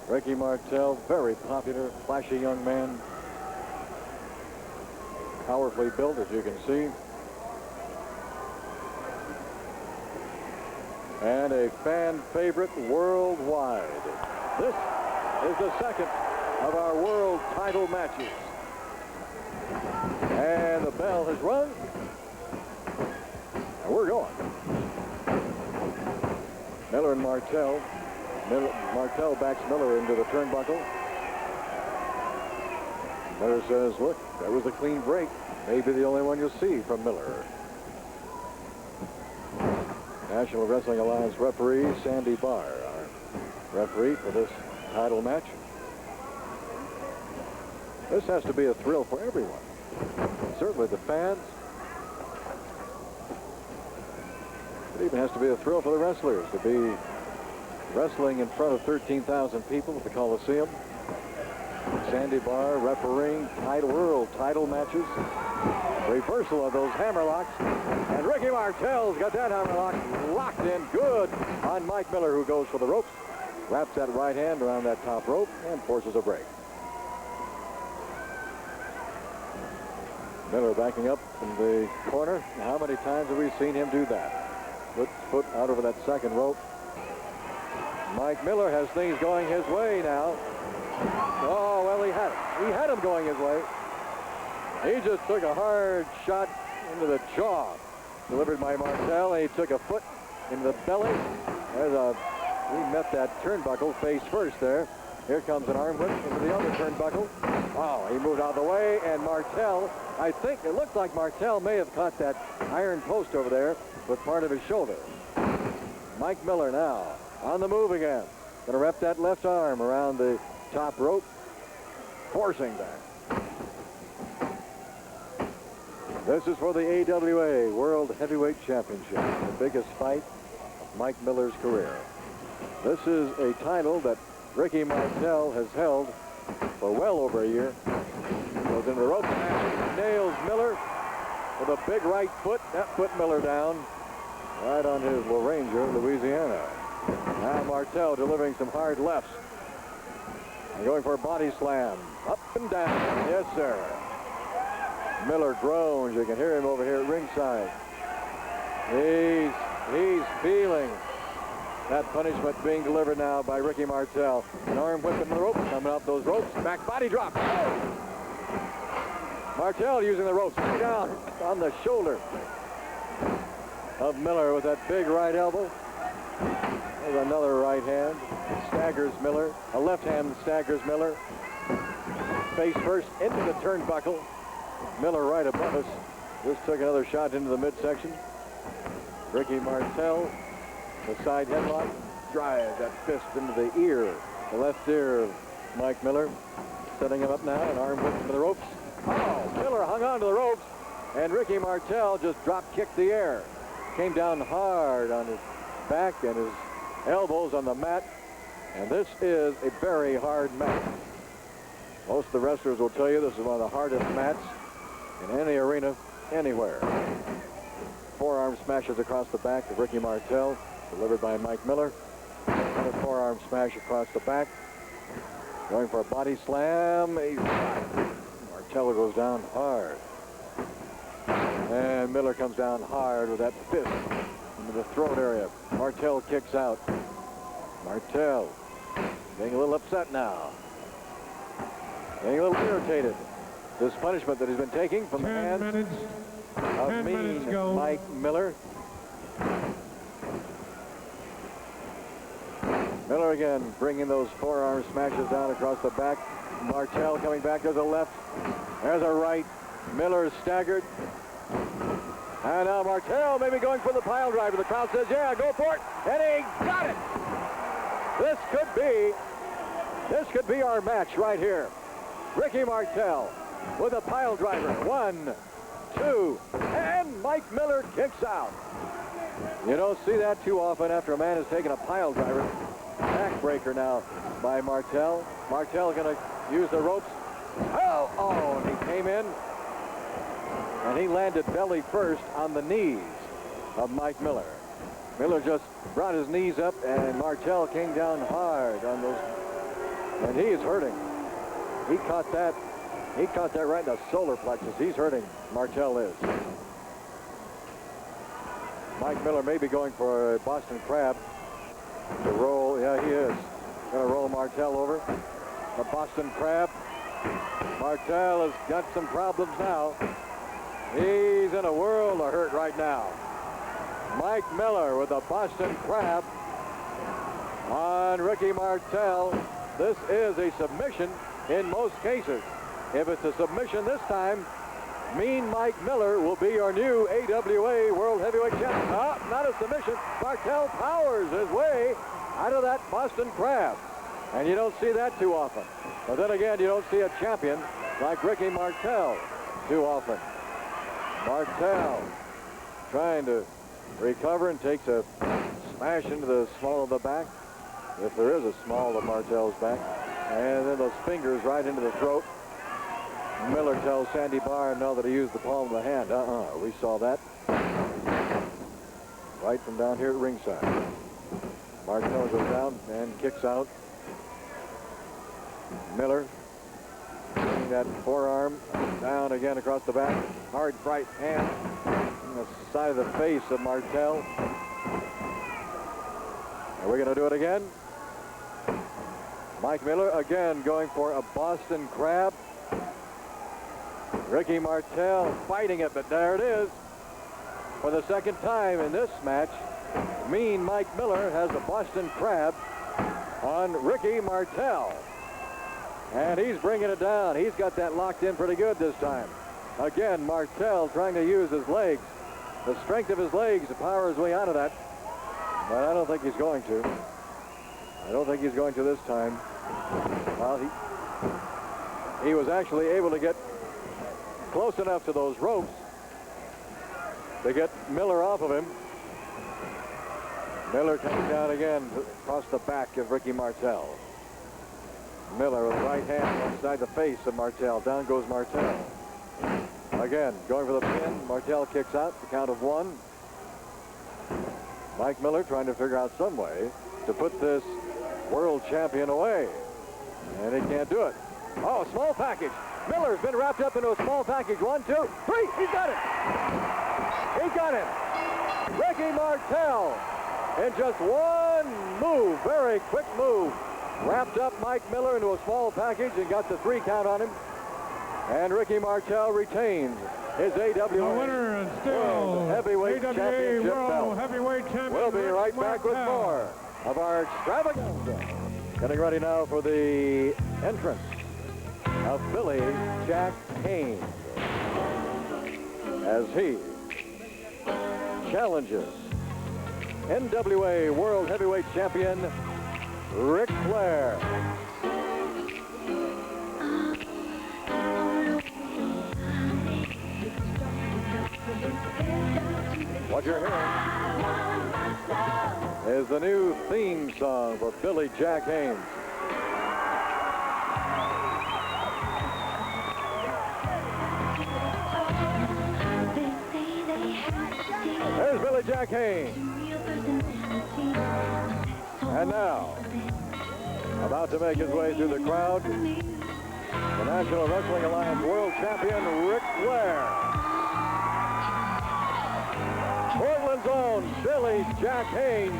Ricky Martel, very popular, flashy young man. Powerfully built, as you can see. And a fan favorite worldwide. This is the second of our world title matches. And the bell has rung. And we're going. Miller and Martel. Martel backs Miller into the turnbuckle. Miller says, look, that was a clean break. Maybe the only one you'll see from Miller. National Wrestling Alliance referee Sandy Barr, our referee for this title match. This has to be a thrill for everyone. Certainly the fans. It even has to be a thrill for the wrestlers to be wrestling in front of 13,000 people at the Coliseum. Sandy Barr refereeing world title matches. Reversal of those hammerlocks. And Ricky Martel's got that hammerlock locked in good on Mike Miller, who goes for the ropes. Wraps that right hand around that top rope and forces a break. Miller backing up in the corner. How many times have we seen him do that? Put foot out over that second rope. Mike Miller has things going his way now. Oh, well, he had it. He had him going his way. He just took a hard shot into the jaw, delivered by Martel, and he took a foot into the belly. He met that turnbuckle face first there. Here comes an arm whip into the other turnbuckle. Oh, he moved out of the way, and Martel, I think it looked like Martel may have caught that iron post over there with part of his shoulder. Mike Miller now on the move again. Gonna wrap that left arm around the top rope, forcing that. This is for the AWA World Heavyweight Championship, the biggest fight of Mike Miller's career. This is a title that Ricky Martel has held for well over a year. Goes into the rope, nails Miller with a big right foot. That put Miller down right on his La Ranger, Louisiana. Now Martel delivering some hard lefts. And going for a body slam. Up and down. Yes, sir. Miller groans. You can hear him over here at ringside. He's feeling that punishment being delivered now by Ricky Martel. An arm whip in the ropes, coming up those ropes. Back body drop. Oh! Martel using the ropes down on the shoulder of Miller with that big right elbow. There's another right hand. Staggers Miller. A left hand staggers Miller. Face first into the turnbuckle. Miller right above us. Just took another shot into the midsection. Ricky Martel, the side headlock, drives that fist into the ear, the left ear of Mike Miller. Setting him up now, an arm whip into the ropes. Oh, Miller hung on to the ropes, and Ricky Martel just drop-kicked the air. Came down hard on his back and his elbows on the mat, and this is a very hard match. Most of the wrestlers will tell you this is one of the hardest matches in any arena, anywhere. Forearm smashes across the back of Ricky Martel, delivered by Mike Miller. And a forearm smash across the back. Going for a body slam. Martel goes down hard. And Miller comes down hard with that fist into the throat area. Martel kicks out. Martel getting a little upset now. Getting a little irritated. This punishment that he's been taking from the hands of mean Mike Miller. Miller again bringing those forearm smashes down across the back. Martel coming back. There's a left. There's a right. Miller is staggered. And now Martel maybe going for the pile driver. The crowd says, yeah, go for it. And he got it. This could be our match right here. Ricky Martel with a pile driver. 1, 2, and Mike Miller kicks out. You don't see that too often after a man has taken a pile driver. Backbreaker now by Martel. Martel going to use the ropes. Oh, and he came in. And he landed belly first on the knees of Mike Miller. Miller just brought his knees up, and Martel came down hard on those. And he is hurting. He caught that right in the solar plexus. He's hurting. Martel is. Mike Miller may be going for a Boston Crab to roll. Yeah, he is. Going to roll Martel over. The Boston Crab. Martel has got some problems now. He's in a world of hurt right now. Mike Miller with a Boston Crab on Ricky Martel. This is a submission in most cases. If it's a submission this time, Mean Mike Miller will be your new AWA World Heavyweight Champion. Not a submission. Martel powers his way out of that Boston Crab. And you don't see that too often. But then again, you don't see a champion like Ricky Martel too often. Martel trying to recover and takes a smash into the small of the back. If there is a small of Martel's back. And then those fingers right into the throat. Miller tells Sandy Barr no, that he used the palm of the hand. We saw that right from down here at ringside. Martel goes down and kicks out. Miller bringing that forearm down again across the back. Hard right hand on the side of the face of Martel. Are we going to do it again? Mike Miller again going for a Boston Crab. Ricky Martel fighting it, but there it is. For the second time in this match, Mean Mike Miller has a Boston Crab on Ricky Martel. And he's bringing it down. He's got that locked in pretty good this time. Again, Martel trying to use his legs, the strength of his legs to power his way out of that. But I don't think he's going to. I don't think he's going to this time. Well, he was actually able to get close enough to those ropes to get Miller off of him. Miller comes down again across the back of Ricky Martel. Miller with the right hand inside the face of Martel. Down goes Martel. Again, going for the pin. Martel kicks out, the count of 1. Mike Miller trying to figure out some way to put this world champion away. And he can't do it. Oh, small package. Miller's been wrapped up into a small package. 1, 2, 3. He's got it. He got it. Ricky Martel in just one move, very quick move, wrapped up Mike Miller into a small package and got the 3 count on him. And Ricky Martel retains his AWA World Heavyweight Championship belt. We'll be right back with more of our extravaganza. Getting ready now for the entrance of Billy Jack Haynes as he challenges NWA World Heavyweight Champion Ric Flair. What you're hearing is the new theme song for Billy Jack Haynes. There's Billy Jack Haynes. And now, about to make his way through the crowd, the National Wrestling Alliance World Champion Ric Flair. Portland's own Billy Jack Haynes.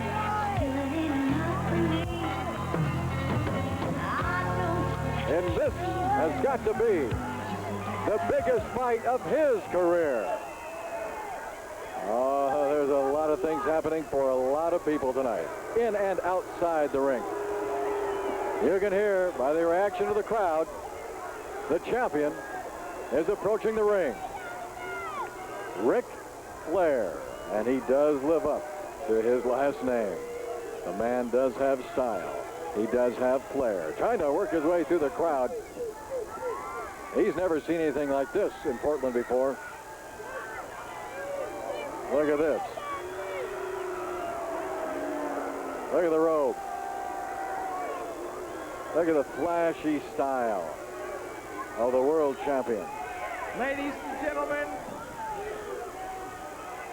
And this has got to be the biggest fight of his career. Oh, there's a lot of things happening for a lot of people tonight, in and outside the ring. You can hear by the reaction of the crowd, the champion is approaching the ring. Ric Flair, and he does live up to his last name. The man does have style. He does have flair. Trying to work his way through the crowd. He's never seen anything like this in Portland before. Look at this. Look at the robe. Look at the flashy style of the world champion. Ladies and gentlemen,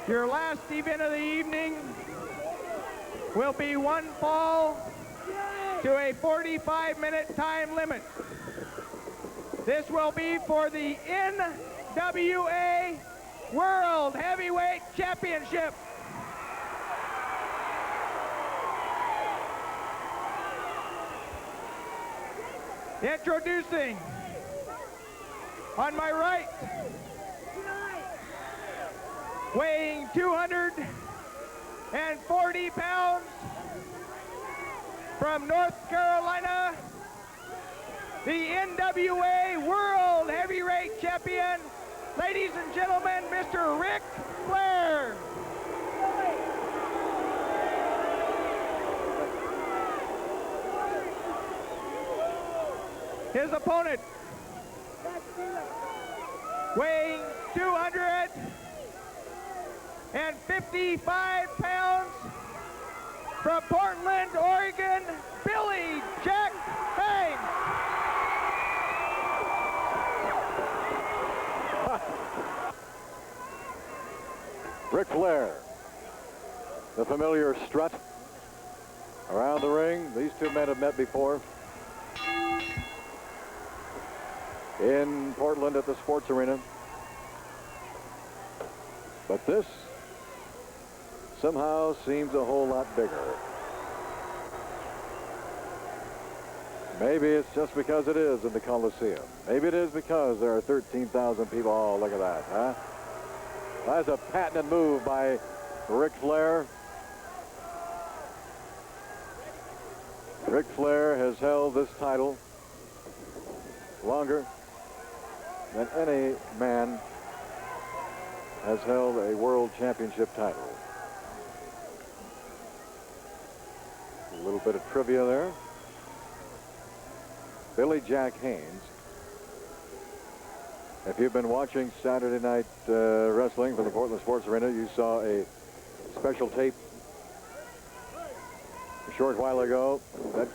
your last event of the evening will be one fall to a 45-minute time limit. This will be for the NWA World Heavyweight Championship. Introducing, on my right, weighing 240 pounds, from North Carolina, the NWA World Heavyweight Champion, ladies and gentlemen, Mr. Ric Flair. His opponent, weighing 255 pounds, from Portland, Oregon, Billy Jack Haynes. Ric Flair. The familiar strut around the ring. These two men have met before in Portland at the Sports Arena. But this somehow seems a whole lot bigger. Maybe it's just because it is in the Coliseum. Maybe it is because there are 13,000 people. Oh, look at that, huh? That's a patented move by Ric Flair. Ric Flair has held this title longer than any man has held a world championship title. A little bit of trivia there. Billy Jack Haynes. If you've been watching Saturday Night Wrestling from the Portland Sports Arena, you saw a special tape a short while ago.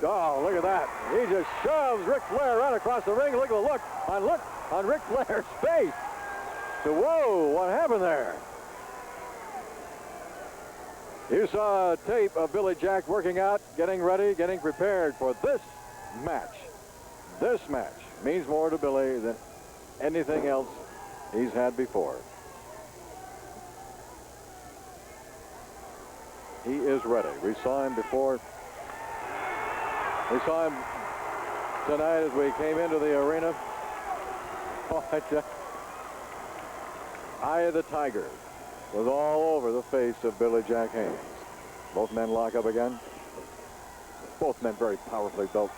Oh, look at that. He just shoves Ric Flair right across the ring. Look at the look on Ric Flair's face. So, whoa, what happened there? You saw a tape of Billy Jack working out, getting ready, getting prepared for this match. This match means more to Billy than anything else he's had before. He is ready. We saw him before. We saw him tonight as we came into the arena. Oh, Eye of the Tiger was all over the face of Billy Jack Haynes. Both men lock up again. Both men very powerfully built.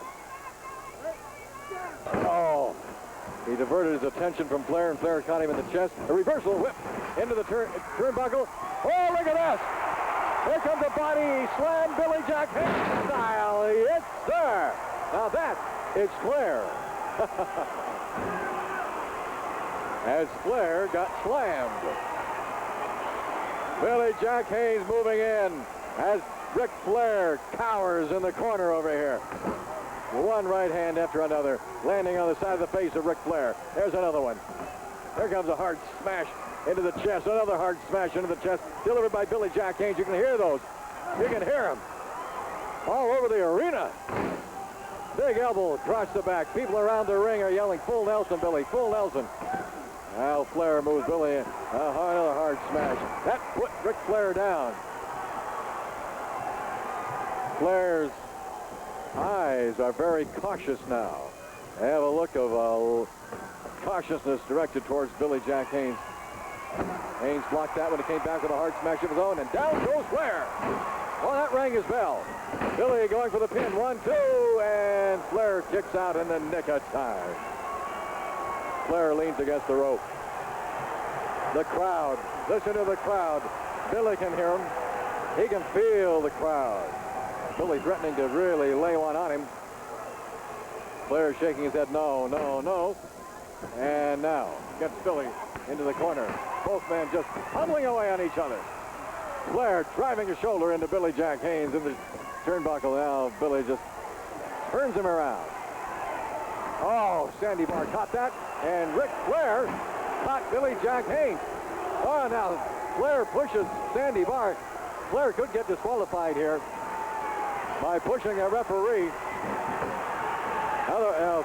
Oh, he diverted his attention from Flair, and Flair caught him in the chest. A reversal whip into the turnbuckle. Oh, look at this. Here comes a body slam, Billy Jack Haynes style. Yes, sir. Now that is Flair. As Flair got slammed. Billy Jack Haynes moving in as Ric Flair cowers in the corner over here. One right hand after another, landing on the side of the face of Ric Flair. There's another one. There comes a hard smash into the chest. Another hard smash into the chest, delivered by Billy Jack Haynes. You can hear those. You can hear them all over the arena. Big elbow across the back. People around the ring are yelling, "Full Nelson, Billy, full Nelson." Now Flair moves Billy in. Another hard smash. That put Ric Flair down. Flair's eyes are very cautious now. They have a look of cautiousness directed towards Billy Jack Haynes. Haynes blocked that when he came back with a hard smash of his own, and down goes Flair. Well, that rang his bell. Billy going for the pin. 1, 2, and Flair kicks out in the nick of time. Flair leans against the rope. The crowd. Listen to the crowd. Billy can hear him. He can feel the crowd. Billy threatening to really lay one on him. Flair shaking his head, no, no, no. And now gets Billy into the corner. Both men just pummeling away on each other. Flair driving a shoulder into Billy Jack Haynes in the turnbuckle. Now Billy just turns him around. Oh, Sandy Barr caught that, and Ric Flair caught Billy Jack Haynes. Oh, now Flair pushes Sandy Barr. Flair could get disqualified here by pushing a referee.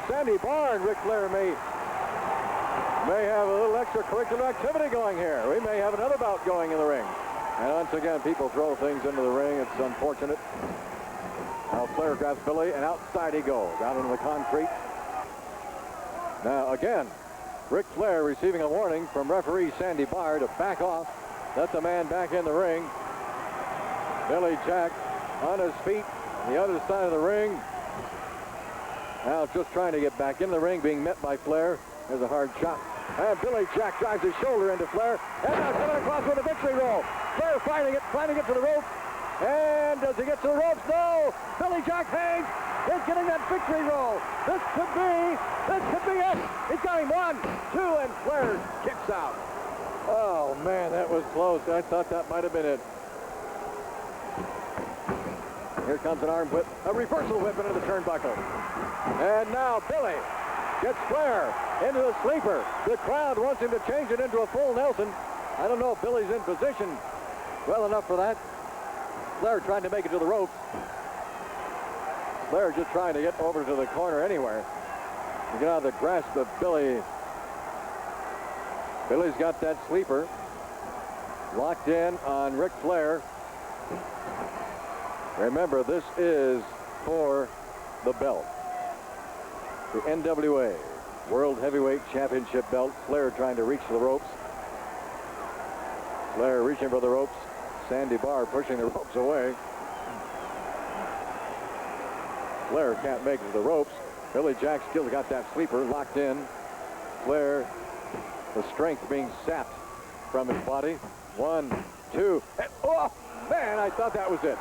Sandy Barr and Ric Flair may have a little extracurricular activity going here. We may have another bout going in the ring. And once again, people throw things into the ring. It's unfortunate. Now Flair grabs Billy, and outside he goes, out into the concrete. Now again, Ric Flair receiving a warning from referee Sandy Barr to back off. Let the man back in the ring. Billy Jack on his feet on the other side of the ring. Now just trying to get back in the ring, being met by Flair. There's a hard shot. And Billy Jack drives his shoulder into Flair. And now coming across with a victory roll. Flair trying to get to the rope. And does he get to the ropes? No! Billy Jack Haynes is getting that victory roll. This could be it. He's got him 1, 2, and Flair kicks out. Oh, man, that was close. I thought that might have been it. Here comes an arm whip, a reversal whip into the turnbuckle. And now Billy gets Flair into the sleeper. The crowd wants him to change it into a full Nelson. I don't know if Billy's in position well enough for that. Flair trying to make it to the ropes. Flair just trying to get over to the corner anywhere to get out of the grasp of Billy. Billy's got that sleeper locked in on Ric Flair. Remember, this is for the belt. The NWA World Heavyweight Championship belt. Flair trying to reach the ropes. Flair reaching for the ropes. Sandy Barr pushing the ropes away. Flair can't make it to the ropes. Billy Jack still got that sleeper locked in. Flair, the strength being sapped from his body. 1, 2, and oh, man, I thought that was it.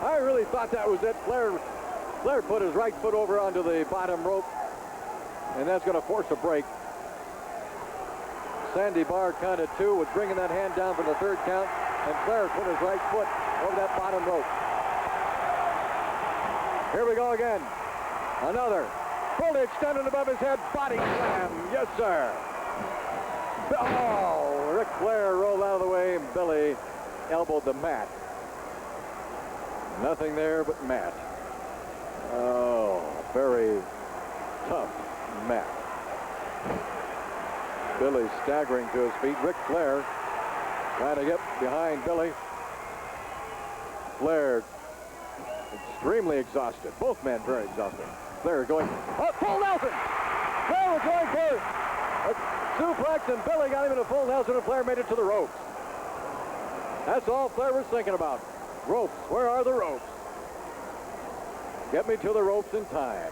I really thought that was it. Flair put his right foot over onto the bottom rope, and that's going to force a break. Sandy Barr counted 2, was bringing that hand down for the 3rd count, and Flair put his right foot over that bottom rope. Here we go again. Another fully extended above his head body slam. Yes, sir. Oh, Ric Flair rolled out of the way, and Billy elbowed the mat. Nothing there but mat. Oh, very tough mat. Billy staggering to his feet. Ric Flair trying to get behind Billy. Flair extremely exhausted. Both men very exhausted. Flair going, oh, full Nelson! Flair was going for a suplex, and Billy got him in a full Nelson, and Flair made it to the ropes. That's all Flair was thinking about. Ropes. Where are the ropes? Get me to the ropes in time.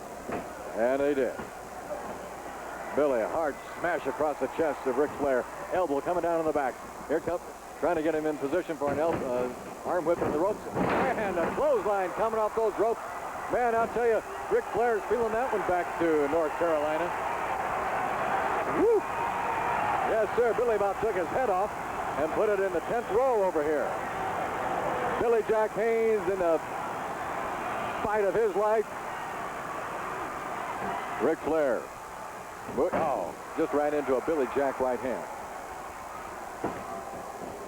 And they did. Billy, a hard smash across the chest of Ric Flair. Elbow coming down on the back. Here comes, trying to get him in position for an arm whip in the ropes. And a clothesline coming off those ropes. Man, I'll tell you, Ric Flair's feeling that one back to North Carolina. Woo! Yes, sir. Billy about took his head off and put it in the 10th row over here. Billy Jack Haynes in the fight of his life. Ric Flair. Oh, just ran into a Billy Jack right hand.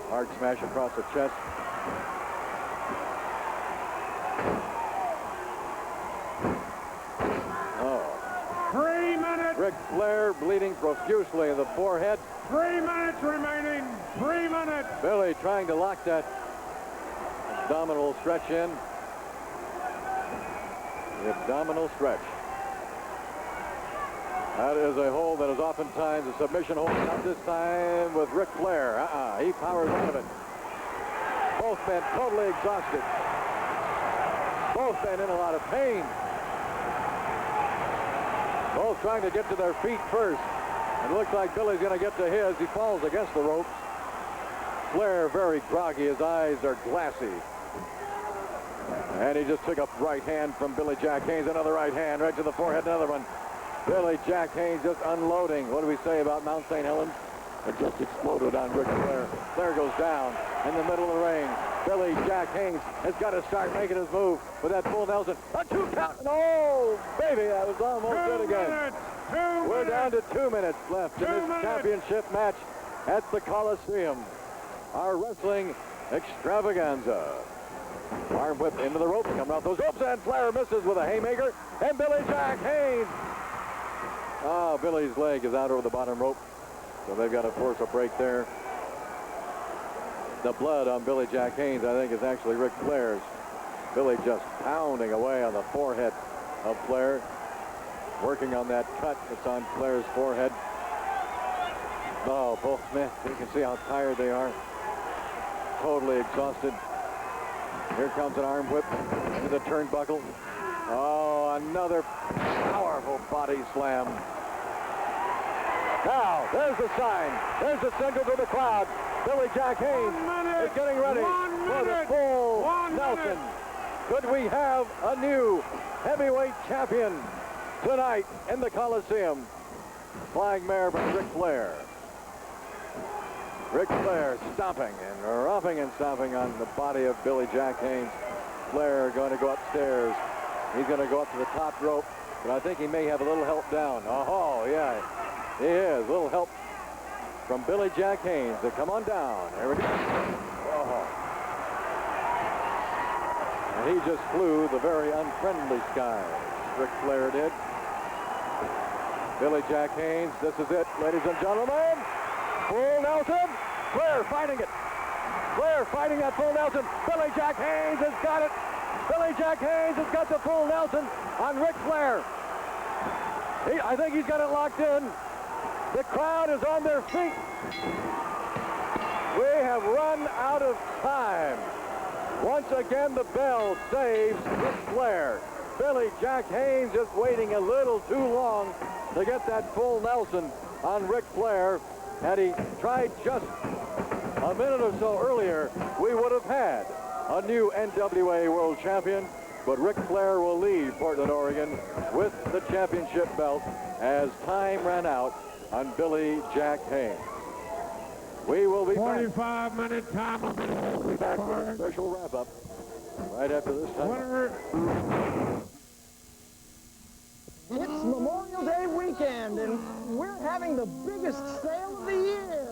Hard smash across the chest. Oh. 3 minutes. Ric Flair bleeding profusely in the forehead. 3 minutes remaining. 3 minutes. Billy trying to lock that abdominal stretch in. The abdominal stretch. That is a hold that is oftentimes a submission hold. Not this time with Ric Flair. He powers out of it. Both men totally exhausted. Both men in a lot of pain. Both trying to get to their feet first. It looks like Billy's going to get to his. He falls against the ropes. Flair very groggy. His eyes are glassy. And he just took a right hand from Billy Jack Haynes. Another right hand right to the forehead. Another one. Billy Jack Haynes just unloading. What do we say about Mount St. Helens? It just exploded on Ric Flair. Flair goes down in the middle of the ring. Billy Jack Haynes has got to start making his move with that full Nelson. A 2 count. Oh, baby, that was almost good again. We're down to 2 minutes left in this championship match at the Coliseum. Our wrestling extravaganza. Arm whip into the ropes, coming off those ropes, and Flair misses with a haymaker. And Billy Jack Haynes. Oh, Billy's leg is out over the bottom rope, so they've got to force a break there. The blood on Billy Jack Haynes, I think, is actually Ric Flair's. Billy just pounding away on the forehead of Flair, working on that cut that's on Flair's forehead. Oh, both men, you can see how tired they are. Totally exhausted. Here comes an arm whip into the turnbuckle. Oh, another powerful body slam. Now, there's the sign. There's the signal to the crowd. Billy Jack Haynes is getting ready for the full Nelson. Could we have a new heavyweight champion tonight in the Coliseum? Flying mare by Ric Flair. Ric Flair stomping and romping and stomping on the body of Billy Jack Haynes. Flair going to go upstairs. He's going to go up to the top rope, but I think he may have a little help down. Oh, yeah, he is. A little help from Billy Jack Haynes to come on down. Here we go. Oh. And he just flew the very unfriendly skies. Ric Flair did. Billy Jack Haynes, this is it, ladies and gentlemen. Full Nelson. Flair fighting it. Flair fighting that full Nelson. Billy Jack Haynes has got it. Billy Jack Haynes has got the full Nelson on Ric Flair. I think he's got it locked in. The crowd is on their feet. We have run out of time. Once again, the bell saves Ric Flair. Billy Jack Haynes just waiting a little too long to get that full Nelson on Ric Flair. Had he tried just a minute or so earlier, we would have had a new NWA World Champion. But Ric Flair will leave Portland, Oregon with the championship belt as time ran out on Billy Jack Haynes. We will be 45-minute time limit. We'll be back with a special wrap-up right after this time. It's Memorial Day weekend, and we're having the biggest sale of the year.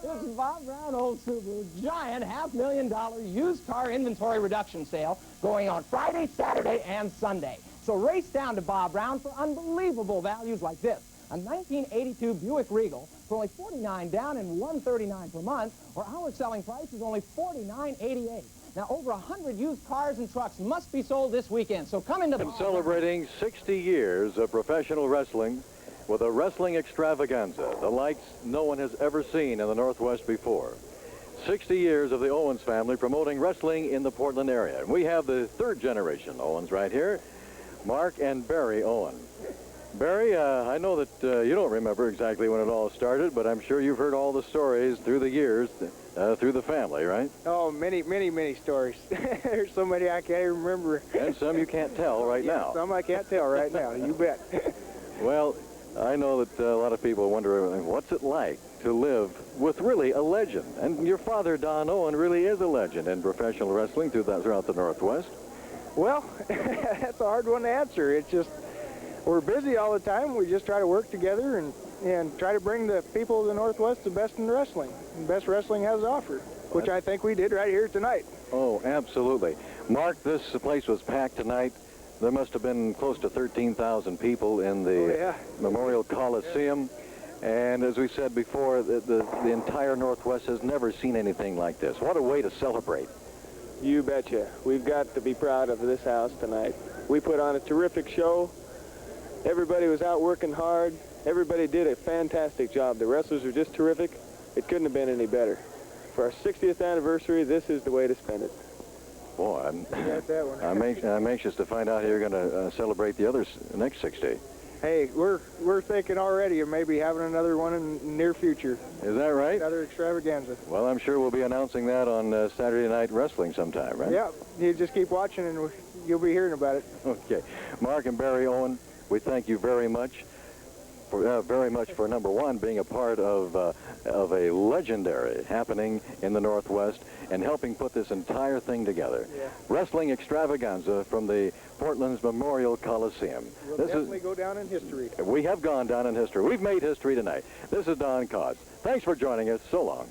It's Bob Brown Old Subaru giant $500,000 used car inventory reduction sale going on Friday, Saturday, and Sunday. So race down to Bob Brown for unbelievable values like this. A 1982 Buick Regal for only $49 down and $139 per month, or our selling price is only $49.88. Now, over 100 used cars and trucks must be sold this weekend, so come into... Celebrating 60 years of professional wrestling with a wrestling extravaganza, the likes no one has ever seen in the Northwest before. 60 years of the Owens family promoting wrestling in the Portland area. And we have the third generation Owens right here, Mark and Barry Owen. Barry, I know that you don't remember exactly when it all started, but I'm sure you've heard all the stories through the years, through the family, right? Oh, many, many, many stories. There's so many I can't even remember. And some you can't tell right now. Some I can't tell right now, you bet. Well, I know that a lot of people wonder, what's it like to live with really a legend? And your father, Don Owen, really is a legend in professional wrestling throughout the Northwest. Well, that's a hard one to answer. It's just, we're busy all the time. We just try to work together and try to bring the people of the Northwest the best in wrestling. The best wrestling has to offer, which I think we did right here tonight. Oh, absolutely. Mark, this place was packed tonight. There must have been close to 13,000 people in the Memorial Coliseum. And as we said before, the entire Northwest has never seen anything like this. What a way to celebrate. You betcha. We've got to be proud of this house tonight. We put on a terrific show. Everybody was out working hard. Everybody did a fantastic job. The wrestlers were just terrific. It couldn't have been any better. For our 60th anniversary, this is the way to spend it. Boy, I'm anxious to find out how you're going to celebrate the next 60. Hey, we're thinking already of maybe having another one in the near future. Is that right? Another extravaganza. Well, I'm sure we'll be announcing that on Saturday Night Wrestling sometime, right? Yeah, you just keep watching and you'll be hearing about it. Okay. Mark and Barry Owen, we thank you very much for number one, being a part of a legendary happening in the Northwest and helping put this entire thing together. Yeah. Wrestling extravaganza from the Portland's Memorial Coliseum. We'll definitely go down in history. We have gone down in history. We've made history tonight. This is Don Koss. Thanks for joining us. So long.